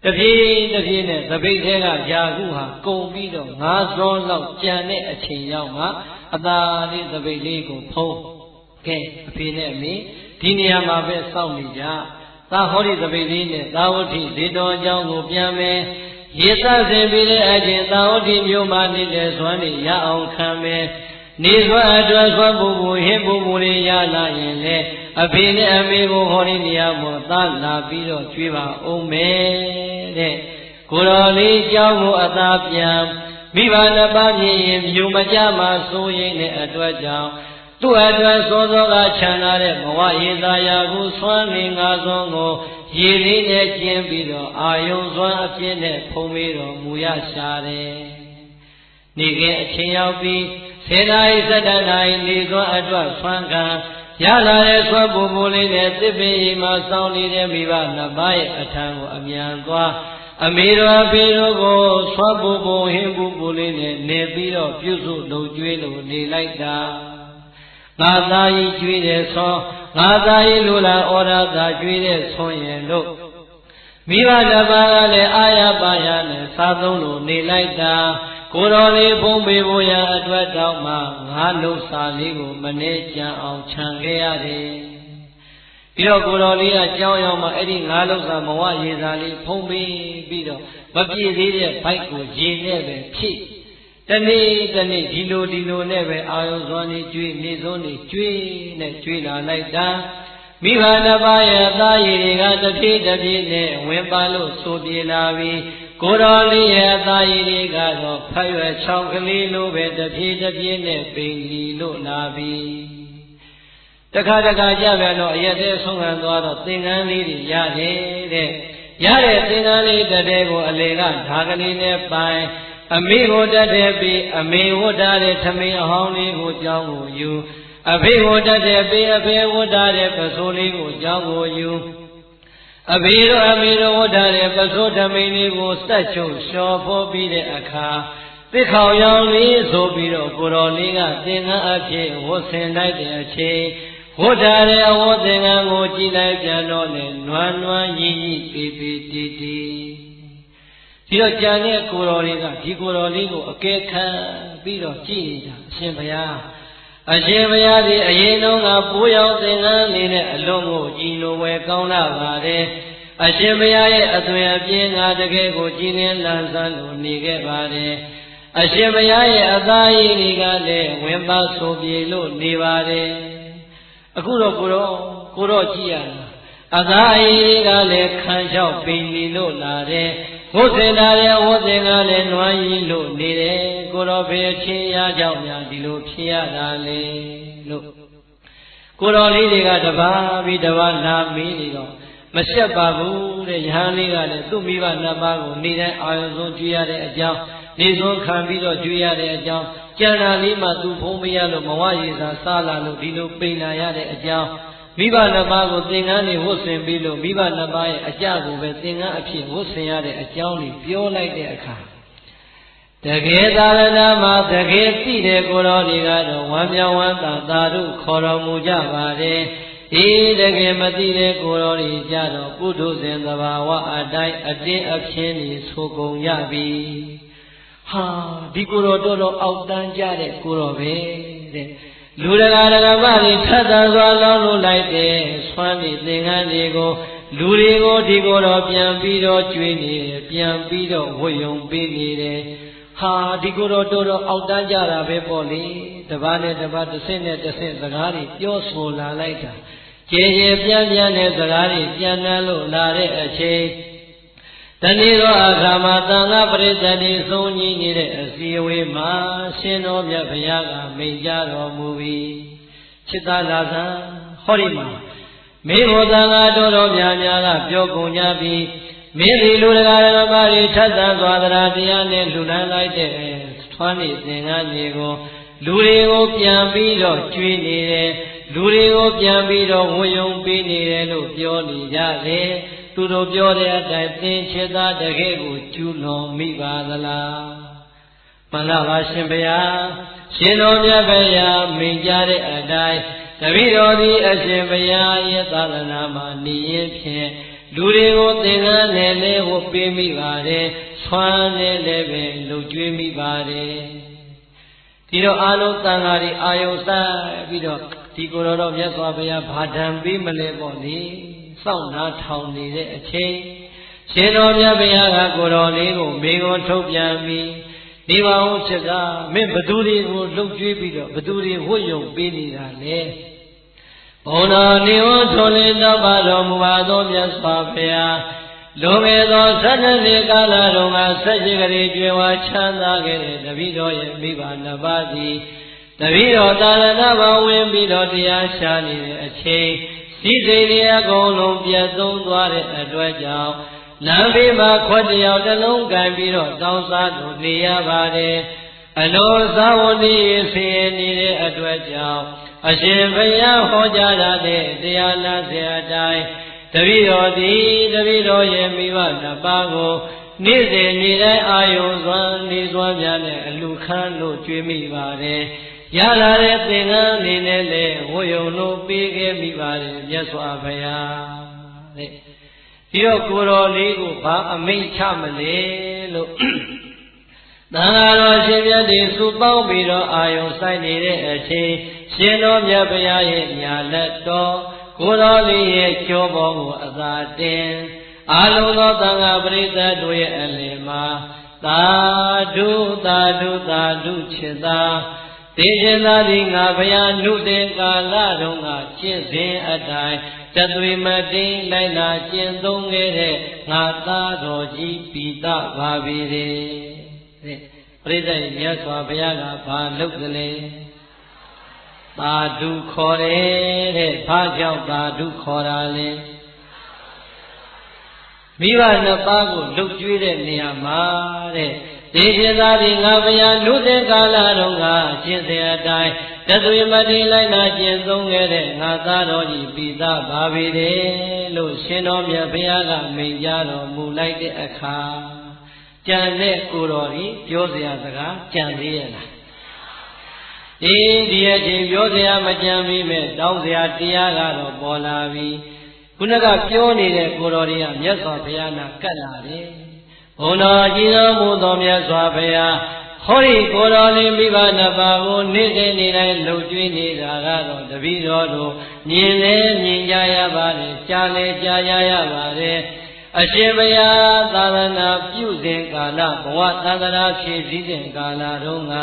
တပြေးနဲ့သပိတ်ထဲကယာဟုဟာကုန်ပြီးတော့9ဇောလောက်ကြံတဲ့အချိန်ရောက်မှအသာလေးသပိတ်လေးကိုဖုံးကဲအဖေနဲ့အမေဒီနေရာမှာပဲစောင့်နေကြသာဟောဒီသပိတ်လေးနဲ့သာဝတိဒေတော်အကြောင်းကိုပြန်မယ်ရေသဆင်ပြီးတဲ့အချိန်သာဝတိမြို့မှာနေတဲ့ဇွမ်းတွေရအောင်ခံမယ်နေစွမ်းအတွက်စွမ်းပူပူဟင်းပူပူလေးရလာရင်လေအဖေနဲ့အမေကိုဟောဒီနေရာမှာသာလာပြီးတော့ကျွေးပါအောင်မယ်တဲ့ကိုတော်လေးเจ้าကိုအသာပြန်မိဘနှစ်ပါးမြင်ရင်မြုံမကြမှာစိုးရိမ်တဲ့အတွက်ကြောင့်သူ့အတွက်စောစောကခြံလာတဲ့ဘဝရေသာယာကိုဆွမ်းနေငါစွန်းကိုရေလေးနဲ့ကျင်းပြီးတော့အာယုံစွမ်းအပြည့်နဲ့ဖုံးပြီးတော့မူရရှာတယ်နေကအချိန်ရောက်ပြီး10 နာရီ17 နာရီနေစွမ်းအတွက်ဆွမ်းခံရလာတဲ့ဆွမ်းပူပူလေးနဲ့သစ်ပင်ရီမှာစောင်းနေတဲ့မိဘနှစ်ပါးရဲ့အထံကိုအမြန်သွား အမေတော်အဖေတော်ကိုဆွမ်းပူပူဟင်းပူပူလေးနဲ့နေပြီးတော့ပြုစုလုပ်ကျွေးလို့နေလိုက်တာငါသားကြီးကျွေးတယ်ဆောငါသားကြီးလူလာဩရသာကျွေးတဲ့ဆွန်ရင်လို့မိဘတစ်ပါးကလည်းအာရပါရနဲ့စားသုံးလို့နေလိုက်တာကိုတော်လေးဖုံးပေးဖို့ရအတွက်တောင်းမှငါလှုပ်စာလေးကိုမနေကြအောင်ခြံခဲ့ရတယ်ပြီးတော့ကိုတော်လေးကကြောင်းရောက်မှအဲ့ဒီငါလှုပ်စာမဝရေစာလေးဖုံးပေးပြီးတော့မပြည့်သေးတဲ့ဘိုက်ကိုရေနဲ့ပဲဖြည့်တနေ့တနေ့ဒီလိုနဲ့ပဲအာယုံစွမ်းနေကျွေးနေစွန်းနေကျွေးနဲ့ကျွေးလာလိုက်တာမိဘနှစ်ပါးရဲ့သားရည်တွေကတဖြည်းနဲ့ဝင်ပါလို့ဆိုပြေလာပြီးကိုတော်လေးရဲ့သားရည်တွေကတော့ဖတ်ရွယ်ချောင်းကလေးလိုပဲတဖြည်းနဲ့ပိန်လီလို့လာပြီးတခါကြပြန်တော့အရက်သေးဆုံးခံသွားတော့သင်္ကန်းလေးတွေရတယ်တဲ့ရတဲ့သင်္ကန်းလေးတတဲ့ကိုအလေကဓာကလေးနဲ့ပိုင်အမေကိုတတ်တဲ့ပြီးအမေဝတ်ထားတဲ့ထမင်းအဟောင်းလေးကိုကြောင်းကိုယူအဖေကိုတတ်တဲ့ပြီးအဖေဝတ်ထားတဲ့ပစိုးလေးကိုကြောင်းကိုယူအဖေတို့အမေတို့ဝတ်ထားတဲ့ပစိုးထမင်းလေးကိုစက်ချုပ်လျှော်ဖို့ပြီးတဲ့အခါသစ်ခေါင်ရောင်လေးဆိုပြီးတော့ကိုတော်လေးကသင်္ကန်းအဖြစ်ဝတ်ဆင်လိုက်တဲ့အချိန်ဝတ်ထားတဲ့အဝတ်သင်္ကန်းကိုကြည့်လိုက်ပြန်တော့လေနွမ်းရင်းတီဒီတော့ကြံတဲ့ကိုတော်လေးကဒီကိုတော်လေးကိုအကဲခံပြီးတော့ကြည့်နေတာအရှင်ဘုရားဒီအရင်တုန်းကပိုးရောင်သင်္ကန်းလေးနဲ့အလုံးကိုကြည်လိုဝဲကောင်းလာပါတယ်အရှင်ဘုရားရဲ့အသွင်အပြင်ငါတကယ်ကိုကြည်လင်းလန်းဆန်းလို့နေခဲ့ပါတယ်အရှင်ဘုရားရဲ့အသားရည်တွေကလည်းဝင်ပါဆိုပြေလို့နေပါတယ်အခုတော့ကိုတော့ကြည့်ရတာအသားရည်တွေကလည်းခံလျှောက်ပိန်နေလို့လာတယ်ဝတ်ဆင်လာတဲ့ဝတ်သင်္ကန်းလည်းနွမ်းရည်လို့နေတယ်ကိုတော်ဖေချင်းရကြောင့်များဒီလိုဖြစ်ရတာလေလို့ကိုတော်လေးတွေကတပါးပြီးတပါးနာမီးနေတော့မရှက်ပါဘူးတဲ့ယဟန်လေးကလည်းသူ့မိဘနှစ်ပါးကိုနေတိုင်းအာရုံဆုံးကြွေးရတဲ့အကြောင်းနေဆုံးခံပြီးတော့ကြွေးရတဲ့အကြောင်းကြံတာလေးမှသူ့ဖုံးမရလို့မဝရည်စာစားလာလို့ဒီလိုပိန်လာရတဲ့အကြောင်းမိဘနှစ်ပါးကိုသင်္ကန်းတွေဝတ်ဆင်ပြီးလို့မိဘနှစ်ပါးရဲ့အကြကိုပဲသင်္ကန်းအဖြစ်ဝတ်ဆင်ရတဲ့အကြောင်းလေးပြောလိုက်တဲ့အခါတကယ်သာရဏမှာတကယ်သိတဲ့ကိုတော်တွေကတော့ဝမ်းမြောက်ဝမ်းသာသာတို့ခေါ်တော်မူကြပါတယ်ဒီတကယ်မသိတဲ့ကိုတော်တွေကြတော့ပုထုဇဉ်သဘာဝအတိုင်းအတင်းအဖျင်းနေဆိုကုန်ကြပြီဟာဒီကိုတော်တော်အောက်တန်းကြတဲ့ကိုတော်ပဲတဲ့လူတကာမတွေထပ်သန်စွာလောင်းလို့လိုက်တဲ့ဆွမ်းနေသင်္ကန်းတွေကိုလူတွေကိုဒီကိုတော့ပြန်ပြီးတော့ကျွေးနေတယ်ပြန်ပြီးတော့ဝတ်ယုံပေးနေတယ်ဟာဒီကိုတော့တော်အောက်တန်းကြတာပဲပေါ့လေတပါးနဲ့တပါးတစ်ဆင့်နဲ့တစ်ဆင့်စကားတွေပြောဆိုလာလိုက်တာကျေပြန်တဲ့စကားတွေပြန်နှံလို့လာတဲ့အချိန်တနေ့တော့အခါမှာသံဃာပရိသတ်တွေစုံညီနေတဲ့အစည်းအဝေးမှာရှင်တော်မြတ်ဘုရားကမိန့်ကြားတော်မူပြီးချစ်သားလာသံဟောဒီမှာမေဘောသံဃာတော်များများကပြောကုန်ကြပြီးမင်းဒီလူတရားဓမ္မတွေထပ်သန်သွားတရားနဲ့လူလန်းလိုက်တဲ့ထွန်းနေသင်္ကန်းတွေကိုလူတွေကိုပြန်ပြီးတော့ကျွေးနေတယ်လူတွေကိုပြန်ပြီးတော့ဝယုံပေးနေတယ်လို့ပြောနေကြတယ်သူတို့ပြောတဲ့အတိုင်းသင်ချစ်သားတကယ်ကိုကျူးလွန်မိပါသလားမှန်လားပါရှင်ဘုရားရှင်တော်မြတ်ဘုရားမိန့်ကြားတဲ့အတိုင်းတပည့်တော်သည်အရှင်ဘုရားရဲ့သာသနာမှာနေရင်ဖြင့်လူတွေကိုသင်္ကန်းနဲ့လည်းဝတ်ပေးမိပါတယ်ဆွမ်းနဲ့လည်းပဲလှုပ်ကြွေးမိပါတယ်ဒီတော့အာလုံးသံဃာတွေအာယုံစားပြီးတော့ဒီကိုယ်တော်မြတ်စွာဘုရားဘာဓံပေးမလဲပေါ့လေစောင့်နာထောင်နေတဲ့အချိန်ရှင်တော်မြတ်ဘုရားကကိုယ်တော်လေးကိုမိန်ကုန်ထုတ်ပြန်ပြီးဒီပါဦးချက်ကမင်းဘသူတွေကိုလှုပ်ကြွေးပြီးတော့ဘသူတွေဝတ်ယုံပေးနေတာလဲဘုံတော်နေဝထွန်လင်းတော်ပါတော်မူပါသောမြတ်စွာဘုရားလွန်ခဲ့သော12နှစ်ကာလတုန်းကဆက်ရှိကလေးကျွေဝါချမ်းသာခဲ့တဲ့တပည့်တော်ရဲ့မိဘနှစ်ပါးသည်တပည့်တော်သာရဏဘာဝင်ပြီးတော့တရားရှာနေတဲ့အချိန်ဒီစိတ်တွေအကုန်လုံးပြတ်သုံးသွားတဲ့အတွက်ကြောင့်လမ်းဘေးမှာခွက်တယောက်တစ်လုံးကန်ပြီးတော့တောင်းစားလို့နေရပါတယ်အလိုသာဝတိဆင်းနေတဲ့အတွက်ကြောင့်အရှင်ဘုရားဟောကြားတဲ့တရားနာစရာအတိုင်းတပည့်တော်သည်တပည့်တော်ရဲ့မိဘနှစ်ပါးကို နေ့စဉ်နေ့တိုင်းအာယုံစွမ်းနေစွမ်းများနဲ့အလူခန်းလို့ကြွေးမိပါတယ်ရလာတဲ့သင်္ကန်းအနေနဲ့လည်းဝတ်ယုံလို့ပေးခဲ့မိပါတယ်မြတ်စွာဘုရားတဲ့ဒီတော့ကိုတော်လေးကိုဘာအမိန့်ချမလဲလို့သံဃာတော်ရှင်မြတ်တွေစုပေါင်းပြီးတော့အာယုံဆိုင်နေတဲ့အချိန်ရှင်တော်မြတ်ဘုရားရဲ့ညာလက်တော်ကိုတော်လေးရဲ့ကြောပေါ်ကိုအသာတင်အာလုံးသောသံဃာပရိသတ်တို့ရဲ့အလယ်မှာသာဓုသာဓုသာဓုချစ်သာတေရှင်သာဒီငါဘုရားနုတေကာလတုန်းကကျင့်စဉ်အတိုင်းတသွေမတိန်လိုက်လာကျင့်သုံးခဲ့တဲ့ငါသားတော်ကြီးပိသပါပြီတဲ့ပရိသတ်မြတ်စွာဘုရားကဘာလုပ်သလဲသာဓုခေါ်တယ်တဲ့ဘာကြောင့်သာဓုခေါ်တာလဲမိဘနှစ်ပါးကိုလှုပ်ကြွေးတဲ့နေရာမှာတဲ့ဒေရှင်သာဒီငါဘုရားနုသေကာလတုန်းကကျင့်စဉ်အတိုင်းတသွေမတိလိုက်နာကျင့်သုံးခဲ့တဲ့ငါသားတော်ကြီးပိသပါပြီတဲ့လို့ရှင်တော်မြတ်ဘုရားကမိန့်ကြားတော်မူလိုက်တဲ့အခါကြံတဲ့ကိုတော်ကြီးပြောစရာစကားကြံသေးရဲ့လားဒီအချိန်ပြောစရာမကြံပြီးမဲ့တောင်းစရာတရားကတော့ပေါ်လာပြီခုနကပြောနေတဲ့ကိုတော်တွေကမြတ်စွာဘုရားနာကတ်လာတယ်ဘုံတော်ကြီးတော်မူသောမြတ်စွာဘုရားဟောဒီကိုတော်လေးမိဘနှစ်ပါးကိုနေ့စဉ်နေ့တိုင်းလှုပ်ကြွေးနေတာကတော့တပည့်တော်တို့မြင်လဲမြင်ကြရပါတယ်ကြားလဲကြားရပါတယ်အရှင်ဘုရားသာသနာပြုစဉ်ကာလဘဝသံဃာဖြည့်စည်းစဉ်ကာလတုန်းက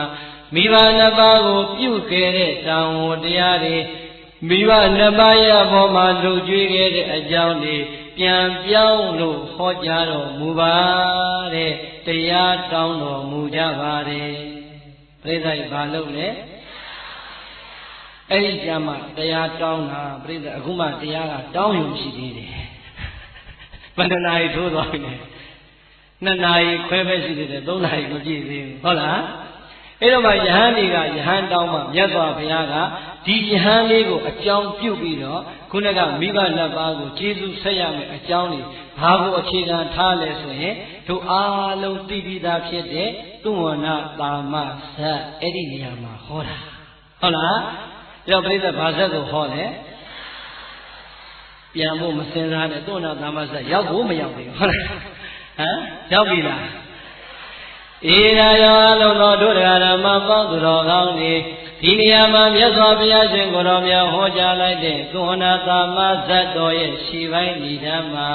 မိဘနှစ်ပါးကိုပြုခဲ့တဲ့တန်ဝတရားတွေမိဘနှစ်ပါးရဲ့ဘောမှာလှုပ်ကြွေးခဲ့တဲ့အကြောင်းတွေပြန်ပြောင်းလို့ဟောကြားတော်မူပါတဲ့တရားတောင်းတော်မူကြပါတယ်ပြိဿိဘာလို့လဲအဲ့ဒီကြမှာတရားတောင်းတာပြိဿအခုမှတရားကတောင်းရုံရှိသေးတယ်ဘယ်နှနာရီထိုးသွားပြီလဲ2 နာရီခွဲပဲရှိသေးတယ်3 နာရီမပြည့်သေးဘူးဟုတ်လားအဲ့တော့မှယဟန်တွေကယဟန်တောင်းမှမြတ်စွာဘုရားကဒီယဟန်လေးကိုအကြောင်းပြုပြီးတော့ခုနကမိဘနှစ်ပါးကိုကျေးဇူးဆက်ရမယ်အကြောင်းတွေဘာကိုအခြေခံထားလဲဆိုရင်တို့အားလုံးသိပြီးသားဖြစ်တဲ့သုဝဏတာမဇတ်အဲ့ဒီနေရာမှာဟောတာဟုတ်လားအဲ့တော့ပြိဿဘာဇတ်ကိုဟောတယ်ပြန်ဖို့မစင်စားနဲ့သုဝဏတာမဇတ်ရောက်ဖို့မရောက်ဘူးဟုတ်လားဟမ်ရောက်ပြီလားဧရာယောအလုံးသောဒုဒ္ဒရာဓမ္မပေါင်းသူတော်ကောင်းတွေဒီနေရာမှာမြတ်စွာဘုရားရှင်ကိုယ်တော်မြတ်ဟောကြားလိုက်တဲ့သုဝဏတာမဇတ်တော်ရဲ့ရှေ့ပိုင်းဏ္ဍာမှာ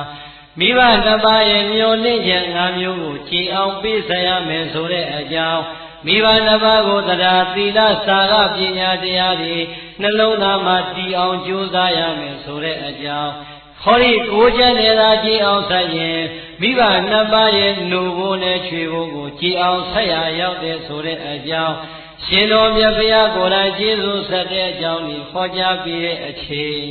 မိဘနှစ်ပါးရဲ့မျိုးနှင့်ချက်5မျိုးကိုကြည်အောင်ပေးဆက်ရမယ်ဆိုတဲ့အကြောင်းမိဘနှစ်ပါးကိုတရားသီလစာရပညာတရားတွေနှလုံးသားမှာတည်အောင်ကြိုးစားရမယ်ဆိုတဲ့အကြောင်းဟောဒီကိုးချက်နဲ့သာကြည်အောင်ဆက်ရင်မိဘနှစ်ပါးရဲ့နှုတ်ဘိုးနဲ့ချွေဘိုးကိုကြည်အောင်ဆက်ရရောက်တဲ့ဆိုတဲ့အကြောင်းရှင်တော်မြတ်ဘုရားကိုယ်တိုင်ကျေးဇူးဆက်တဲ့အကြောင်းကိုဟောကြားပြီးတဲ့အချိန်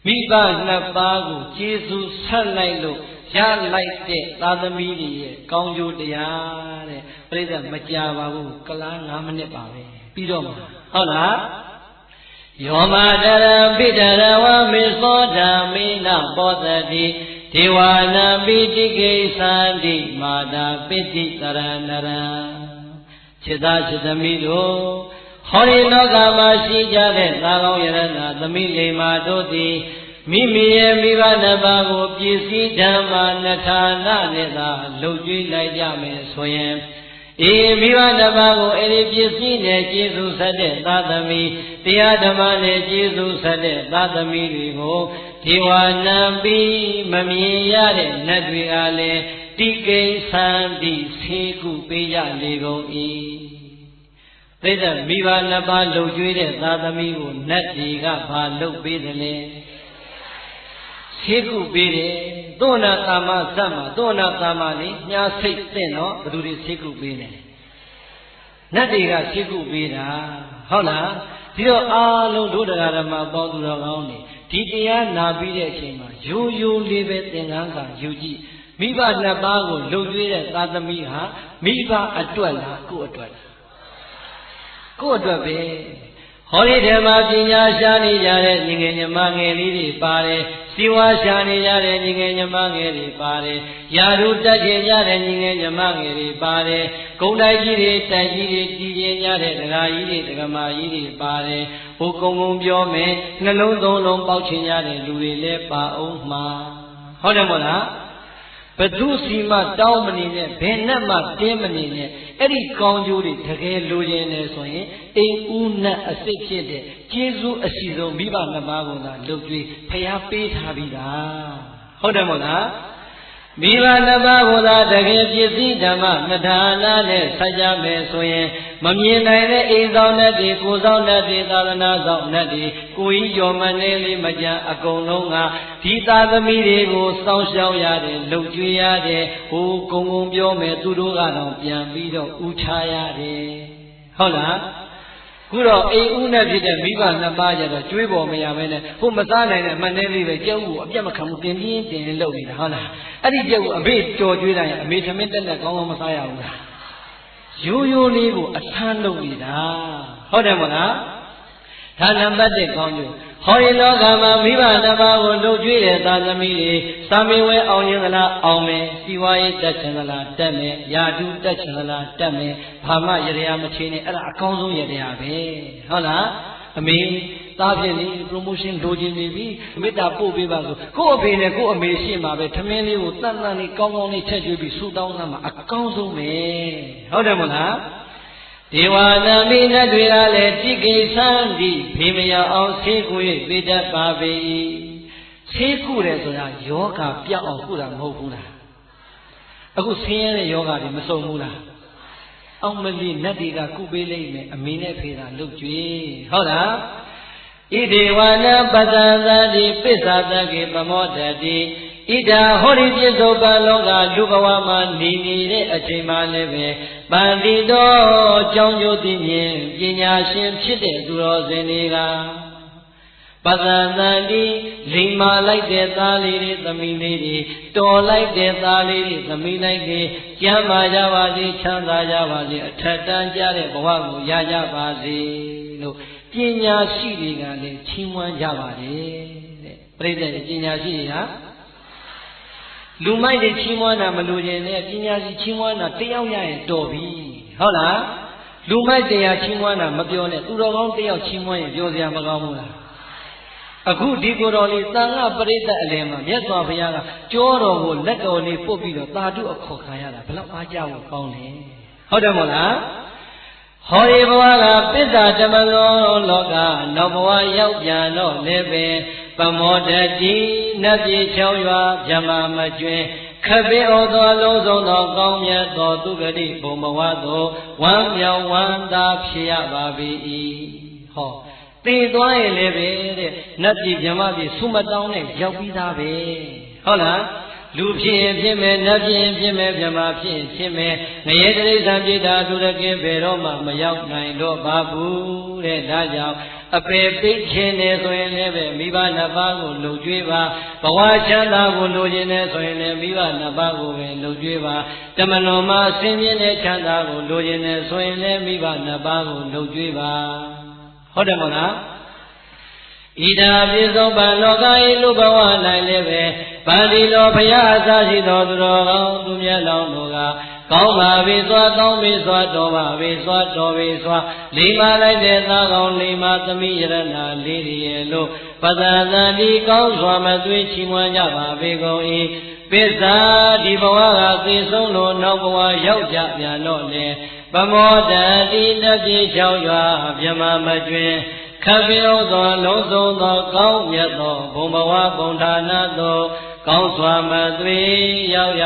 မိဘနှစ်ပါးကိုကျေးဇူးဆက်လိုက်လို့ရလိုက်တဲ့သာသမီတွေရဲ့ကောင်းကျိုးတရားတဲ့ပြိဿမကြပါဘူးကလား9 မိနစ်ပါပဲပြီးတော့မှာဟုတ်လားယောမတရပိတရဝမေသောဓမ္မိနပောတတိဒေဝနာပိတိကိသန္တိမာတာပိတိတရဏရံจิตသားจิตသမီးတို့ဟောဒီလောကမှာရှိကြတဲ့သာကောင်းယရဏသမီးလေးမာတို့သည်မိမိရဲ့မိဘနှစ်ပါးကိုပြည့်စည်ဓမ္မနှစ်ဌာနနဲ့သာလှုပ်ကြွေးလိုက်ကြမယ်ဆိုရင်မိဘနှစ်ပါးကိုအဲ့ဒီပြည့်စည်နဲ့ကျေးဇူးဆက်တဲ့သာသမီတရားဓမ္မနဲ့ကျေးဇူးဆက်တဲ့သာသမီတွေကိုဒီဝါနံပြီးမမြင်ရတဲ့နတ်တွေအားလည်းတိကိသန္တိဆေကုပေးကြလေကုန်၏သိတဲ့မိဘနှစ်ပါးလှုပ်ကြွေးတဲ့သာသမီကိုနတ်တွေကဘာလုပ်ပေးတယ်လဲဆေကုပေးတယ်သုဏတာမဇတ်မှာသုဏတာမလေးညာစိတ်တဲ့တော့ဘယ်သူတွေဆေကုပေးတယ်နတ်တွေကဆေကုပေးတာဟုတ်လားဒီတော့အားလုံးဒုဒ္ဒရာဓမ္မပေါင်းသူတော်ကောင်းတွေဒီတရားနာပြီးတဲ့အချိန်မှာရိုးရိုးလေးပဲသင်္ကန်းကယူကြည့်မိဘနှစ်ပါးကိုလှုပ်ကြွေးတဲ့သာသမီဟာမိဘအတွက်လားကိုယ့်အတွက်လားကိုယ့်အတွက်ပဲဟ ဟောဒီဓမ္မပညာရှားနေကြတဲ့ညီငယ်ညီမငယ်လေးတွေပါတယ်စီဝါရှားနေကြတဲ့ညီငယ်ညီမငယ်တွေပါတယ်ယာရုတက်ကျင်ကြတဲ့ညီငယ်ညီမငယ်တွေပါတယ်ဂုံတိုက်ကြီးတွေတိုက်ကြီးတွေတည်ကျင်ကြတဲ့ဒကာကြီးတွေဒကမာကြီးတွေပါတယ်ဟိုကုံကုံပြောမယ်နှလုံးသုံးလုံးပေါက်ချင်ကြတဲ့လူတွေလည်းပါအောင်မှာဟုတ်တယ်မို့လားဘသူစီမတောင်းမနေနဲ့ဘယ်နဲ့မှတင်းမနေနဲ့အဲ့ဒီကောင်းကျိုးတွေတကယ်လိုချင်နေဆိုရင်အိမ်ဦးနဲ့အစ်စ်ဖြစ်တဲ့ကျေးဇူးအရှိဆုံးမိဘနှစ်ပါးကိုသာလှုပ်ကြွေးဖျားပေးထားပြီးသားဟုတ်တယ်မို့လားမိဘနှစ်ပါးကိုသာတကယ်ပစ္စည်းဓမ္မနှစ်ဌာနနဲ့ဆက်ကြမယ်ဆိုရင်မမြင်နိုင်တဲ့အိမ်ဆောင်နဲ့ကိုယ်ဆောင်နဲ့သာသနာဆောင်နဲ့ကိုကြီးကျော်မနေလေးမကြအကုန်လုံးကဒီသားသမီးတွေကိုစောင့်ရှောက်ရတယ်လှုပ်ကြွေးရတယ်ဟိုကုံကုံပြောမယ်သူတို့ကတော့ပြန်ပြီးတော့ဥချရတယ်ဟုတ်လားခုတော့အိမ်ဦးနဲ့ဖြစ်တဲ့မိဘနှစ်ပါးကျတော့ကျွေးပေါ်မရဘဲနဲ့ဟိုမစားနိုင်တဲ့မနှဲလေးပဲကျုပ်ကိုအပြတ်မခံဘူးတင်လုပ်နေတာဟုတ်လားအဲ့ဒီကျုပ်ကိုအမေတော်ကျွေးတိုင်းအမေသမင်းတက်နဲ့ကောင်းကောင်းမစားရဘူးလားရိုးရိုးလေးကိုအထမ်းလုပ်နေတာဟုတ်တယ်မို့လားဒါနံပါတ်1ကောင်းကျိုးဟောဒီလောကမှာမိဘနှစ်ပါးကိုလှုပ်ကြွေးတဲ့သာသမီတွေစာမေဝဲအောင်ရင်သလားအောင်မယ်စီဝါရေးတက်ချင်သလားတက်မယ်ယာတုတက်ချင်သလားတက်မယ်ဘာမှရရမချင်းနဲ့အဲ့ဒါအကောင်းဆုံးရရပဲဟုတ်လားအမေသားဖြစ်နေ promotion လိုချင်နေပြီမေတ္တာပို့ပေးပါဆိုကို့အဖေနဲ့ကို့အမေရှင်းမှာပဲထမင်းလေးကိုတန်တန်လေးကောင်းကောင်းလေးထည့်ကျွေးပြီးဆူတောင်းတာမှာအကောင်းဆုံးပဲဟုတ်တယ်မို့လားဒေဝနာမိနတ်တွေကလည်းတိကိသံတိဖေမယအောင်ဆေးကု၍ပြတတ်ပါပေ၏ဆေးကုတယ်ဆိုတာယောဂပြောက်အောင်ကုတာမဟုတ်ဘူးလားအခုဆင်းရဲတဲ့ယောဂတွေမစုံဘူးလားအောင်မလီနတ်တွေကကုပေးလိမ့်မယ်အမေနဲ့ဖေတာလှုပ်ကြွေးဟုတ်လားဣဒေဝနာပတ္တသတိပစ္ဆာတကေပမောတတိဣဒာဟောဒီပြစ္ဆုတ်ပလောကလူဘဝမှာနေနေတဲ့အချိန်မှလည်းပဲပန္တိတော်ကြောင်းကျိုးသိမြင်ပညာရှင်ဖြစ်တဲ့သူတော်စင်တွေကပသန္တန်ဒီလိမ္မာလိုက်တဲ့သားလေးတွေသမီးလေးတွေတော်လိုက်တဲ့သားလေးတွေသမီးလိုက်တွေကျမ်းမာကြပါစေချမ်းသာကြပါစေအထက်တန်းကြတဲ့ဘဝကိုရကြပါစေလို့ပညာရှိတွေကလည်းချီးမွမ်းကြပါတယ်တဲ့ပြိဿရဲ့ပညာရှိတွေဟာလူမိုက်တွေချီးမွမ်းတာမလို့ခြင်းနဲ့ပညာရှိချီးမွမ်းတာတယောက်ရရင်တော်ပြီဟုတ်လားလူမိုက်တရားချီးမွမ်းတာမပြောနဲ့သူတော်ကောင်းတယောက်ချီးမွမ်းရင်ပြောစရာမကောင်းဘူးလားအခုဒီကိုယ်တော်လေးသံဃာပရိသတ်အလယ်မှာမြတ်စွာဘုရားကကြောတော်ကိုလက်တော်လေးပုတ်ပြီးတော့သာဓုအခေါ်ခံရတာဘယ်လောက်အားကြဖို့ကောင်းလဲဟုတ်တယ်မို့လားဟောဒီဘဝကပစ္စာဓမ္မလောကနောက်ဘဝရောက်ပြန်တော့လည်းပဲပမောတတိနတ်ပြည်6ရွာဗြဟ္မာမကျွင်းခပိဩသောအလုံးစုံသောကောင်းမြတ်သောသူဂတိဘုံဘဝသို့ဝမ်းမြောက်ဝမ်းသာဖြစ်ရပါ၏ဟောသေသွားရင်လည်းပဲတဲ့နတ်ပြည်ဗြဟ္မာပြည်ဆုမတောင်းနဲ့ရောက်ပြီးသားပဲဟုတ်လားလူဖြစ်ရင်ဖြစ်မယ်နတ်ဖြစ်ရင်ဖြစ်မယ်ဗြဟ္မာဖြစ်ရင်ဖြစ်မယ်ငရေတိရစ္ဆာန်ပြိတာသူရကင်းဘယ်တော့မှမရောက်နိုင်တော့ပါဘူးတဲ့ဒါကြောင့်အပေပိတ်ခြင်းနေဆိုရင်လည်းပဲမိဘနှစ်ပါးကိုလှုပ်ကြွေးပါဘဝချမ်းသာကိုလိုချင်နေဆိုရင်လည်းမိဘနှစ်ပါးကိုပဲလှုပ်ကြွေးပါတမလွန်မှာဆင်းရဲတဲ့ချမ်းသာကိုလိုချင်နေဆိုရင်လည်းမိဘနှစ်ပါးကိုလှုပ်ကြွေးပါဟုတ်တယ်မဟုတ်လားဣဒာပိသောပလောကဤလူဘဝ၌လည်းပဲဗန္ဒီလောဘုရားအစရှိသောသူတော်ကောင်းသူမြတ်လောင်းတို့ကကောင်းပါပြီစွာကောင်းပြီစွာတော်ပါပြီစွာတော်ပြီစွာလိမ္မာလိုက်တဲ့သားကောင်းလိမ္မာသမီးရတနာလေးရည်လို့ပသသံဒီကောင်းစွာမသွေးချီးမွမ်းကြပါပေကုန်၏ပစ္စာဒီဘဝကသိဆုံးလို့နောက်ဘဝရောက်ကြပြန်တော့လေပမောတတိတပြေ6ရွာဗြဟ္မာမကျွင်းခပိဩသောလုံးစုံသောကောင်းမြတ်သောဘုံဘဝဘုံဌာနသို့ကောင်းစွာမသွေရောက်ရ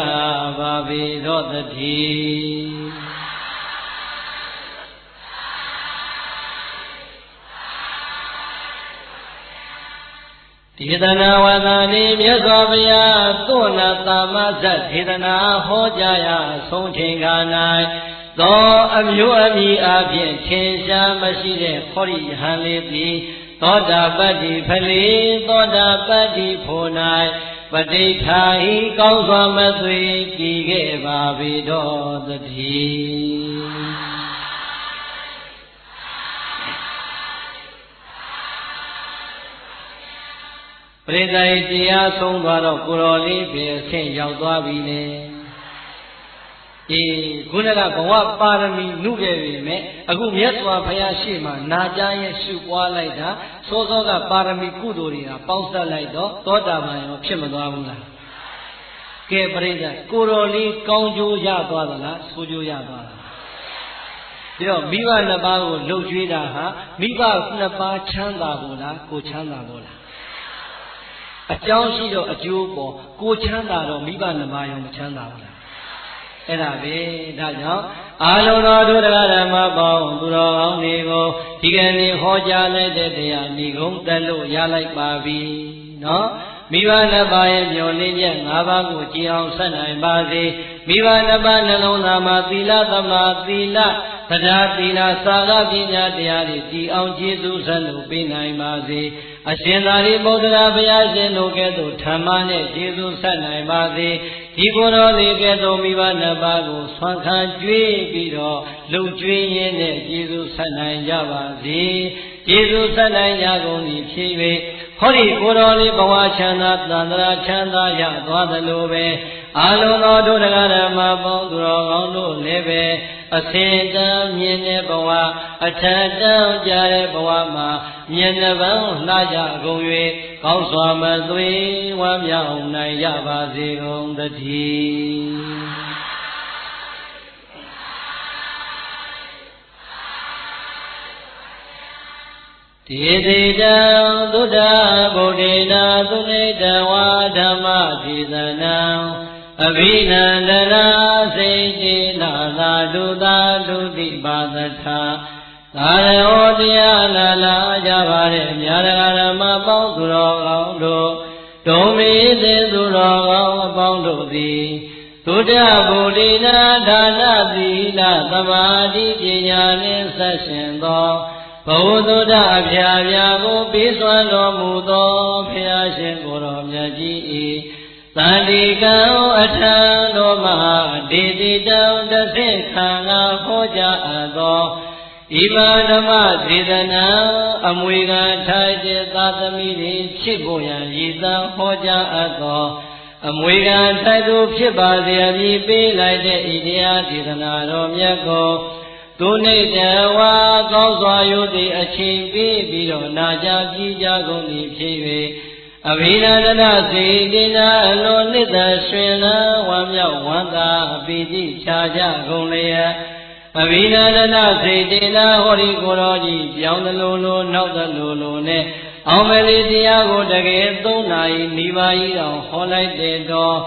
ပါပေသောတည်းဒေသနာဝသနိမြတ်စွာဘုရားသွန်နာသမ္မာဇတ်ဒေသနာဟောကြားရာဆုံးချိန်ခါ၌သောအမျိုးအမည်အပြင်ထင်ရှားမရှိတဲ့ဟောဒီဟန်လေးသည်သောတာပတ္တိဖလေသောတာပတ္တိဖို့၌ပဋိဌာဟိကောင်းစွာမသွေတည်ခဲ့ပါပေတော်သတည်း ရိသတ်တရားဆုံးသွားတော့ကိုတော်လေးပဲအဆင့်ရောက်သွားပြီလေခုနကဘဝပါရမီနုခဲ့ပြီမဲ့အခုမြတ်စွာဘုရားရှိမှနာကြားရဲ့ရှုပွားလိုက်တာစောစောကပါရမီကုသိုလ်တွေကပေါင်းစပ်လိုက်တော့သောတာပန်ရောဖြစ်မသွားဘူးလားကဲပရိသတ်ကိုတော်လေးကောင်းကျိုးရသွားသလားဆိုးကျိုးရသွားလားဒီတော့မိဘနှစ်ပါးကိုလှုပ်ကြွေးတာဟာမိဘနှစ်ပါးချမ်းသာဖို့လားကိုချမ်းသာဖို့လားအကြောင်းရှိတော့အကျိုးပေါ်ကိုချမ်းသာတော့မိဘနှစ်ပါးရောမချမ်းသာဘူးလားအဲ့ဒါပဲဒါကြောင့်အာလုံးတော်တို့တရားဓမ္မပေါင်းသူတော်ကောင်းတွေကိုဒီကနေ့ဟောကြားလိုက်တဲ့တရားဏိဂုံးတက်လို့ရလိုက်ပါပြီနော်မိဘနှစ်ပါးရဲ့မျှော်လင့်ချက်၅ပါးကိုကြည်အောင်ဆက်နိုင်ပါစေမိဘနှစ်ပါးနှလုံးသားမှာသီလသမာသီလတရားသီလစာကပညာတရားတွေကြည်အောင်ကျေးဇူးဆက်လို့ပေးနိုင်ပါစေအရှင်သာရိပုတ္တရာဘုရားရှင်တို့ကဲ့သို့ဓမ္မနဲ့ကျေးဇူးဆက်နိုင်ပါစေဒီကိုယ်တော်လေးကဲ့သို့မိဘနှစ်ပါးကိုဆွမ်းခံကြွေးပြီးတော့လှုပ်ကြွေးရင်းနဲ့ကျေးဇူးဆက်နိုင်ကြပါစေကျေးဇူးဆက်နိုင်ကြကုန်၏ဖြစ်၍ဟောဒီကိုယ်တော်လေးဘဝချမ်းသာသန္တရာချမ်းသာရသွားသလိုပဲအာလုံးသောတို့တရားဓမ္မပေါင်းသူတော်ကောင်းတို့လည်းပဲအစင်တန်းမြင်တဲ့ဘဝအထက်တန်းကြတဲ့ဘဝမှာမျက်နှာပန်းလှကြကုန်၍ကောင်းစွာမသွေးဝမ်းမြောက်နိုင်ကြပါစေကုန်သတည်းဒေတိတံသုဒ္ဓဗုဒ္ဓေနာသုနေတဝါဓမ္မဒေသနာအဘိနန္ဒနာစေတိနာသာဒုသာဒုတိပါသထာသာရောတရားလာလာကြပါတဲ့မြတ်ဓမ္မပေါင်းသူတော်ကောင်းတို့ဒုံမီသေသူတော်ကောင်းအပေါင်းတို့သည်သုဒ္ဓဗုဒ္ဓေနာဒါနသီလသမာဓိပညာနှင့်ဆက်ရှင်သောဘဝသုဒ္ဓအဖျားဖျားကိုပေးစွမ်းတော်မူသောဘုရားရှင်ကိုယ်တော်မြတ်ကြီး၏သန္တိကံအထံတော်မှာဒေတိတံတဆင့်ခံငါဟောကြားအပ်သောဣဗဓမ္မဒေသနာအမွေခံထိုက်တဲ့သာသမီတွေဖြစ်ပေါ်ရန်ရည်သံဟောကြားအပ်သောအမွေခံထိုက်သူဖြစ်ပါစေအမည်ပေးလိုက်တဲ့ဣတရားဒေသနာတော်မြတ်ကိုသူနေတဝါကောင်းစွာယုတိအချိန်ပေးပြီးတော့နာကြပြီးကြကုန်သည်ဖြစ်၍အဘိနန္ဒနာစေတိနာအလွန်နှစ်သက်ရွှင်လန်းဝမ်းမြောက်ဝမ်းသာပီတိချာကြကုန်လျက်အဘိနန္ဒနာစေတိနာဟောဒီကိုယ်တော်ကြီးပြောင်းသလိုလိုနောက်သလိုလိုနဲ့အောင်မလေးတရားကိုတကယ်3 နာရီနီးပါးကြီးအောင်ဟောလိုက်တဲ့တော့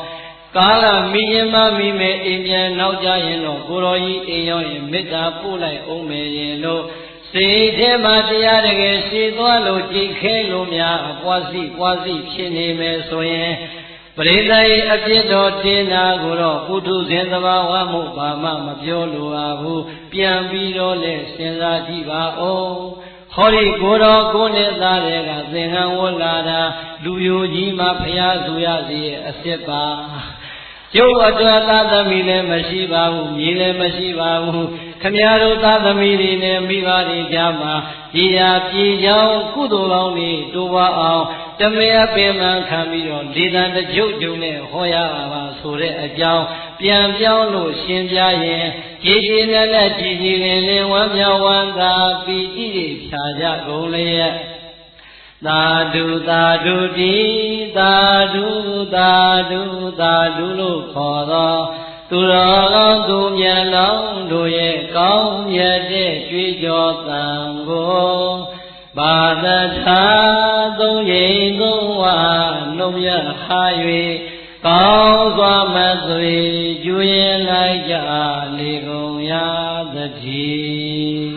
ကာလမိရင်မမိမဲ့အိမ်ပြန်နောက်ကြရင်တော့ကိုယ်တော်ကြီးအိမ်ရောက်ရင်မေတ္တာပို့လိုက်အောင်မယ်ရင်လို့စိတ်ထဲမှာတရားတကယ်ရှိသွားလို့ကြည်ခဲလို့များအပွားစီဖြစ်နေမယ်ဆိုရင်ပရိသတ်၏အပြစ်တော်တင်တာကိုတော့ပုထုဇဉ်သဘာဝမှုဘာမှမပြောလိုပါဘူးပြန်ပြီးတော့လဲစဉ်းစားကြည့်ပါဦးဟောဒီကိုတော်ကိုနဲ့သားတွေကသင်္ကန်းဝတ်လာတာလူယိုကြီးမှဖျားဆိုရစီရဲ့အစစ်ပါကျုပ်အတွက်သာသမီလည်းမရှိပါဘူးမြေလည်းမရှိပါဘူးခမည်းတော်သာသမီတွေနဲ့မိဘတွေကြားမှာဒီရာပြေကြောင်းကုသိုလ်ကောင်းတွေတိုးပွားအောင်တမယပင်မှန်ခံပြီးတော့လေတံတကြုတ်ကြုံနဲ့ဟောရပါဆိုတဲ့အကြောင်းပြန်ပြောင်းလို့ရှင်းပြရင်ကြည်ကြည်နဲ့ကြည်ကြည်လင်လင်ဝမ်းမြောက်ဝမ်းသာပီတိတွေဖြာကြကုန်လျက်သာဓုသာဓုတိသာဓုသာဓုသာဓုလို့ခေါ်သောသူတော်ကောင်းသူမြတ်လောင်းတို့ရဲ့ကောင်းမြတ်တဲ့ကြွေးကြော်သံကိုဘာသာသာသုံးရင်သုံးဝါနှုတ်ရဟာ၍ကောင်းစွာမသွေကျွေးလိုက်ကြလေကုန်ရသတည်း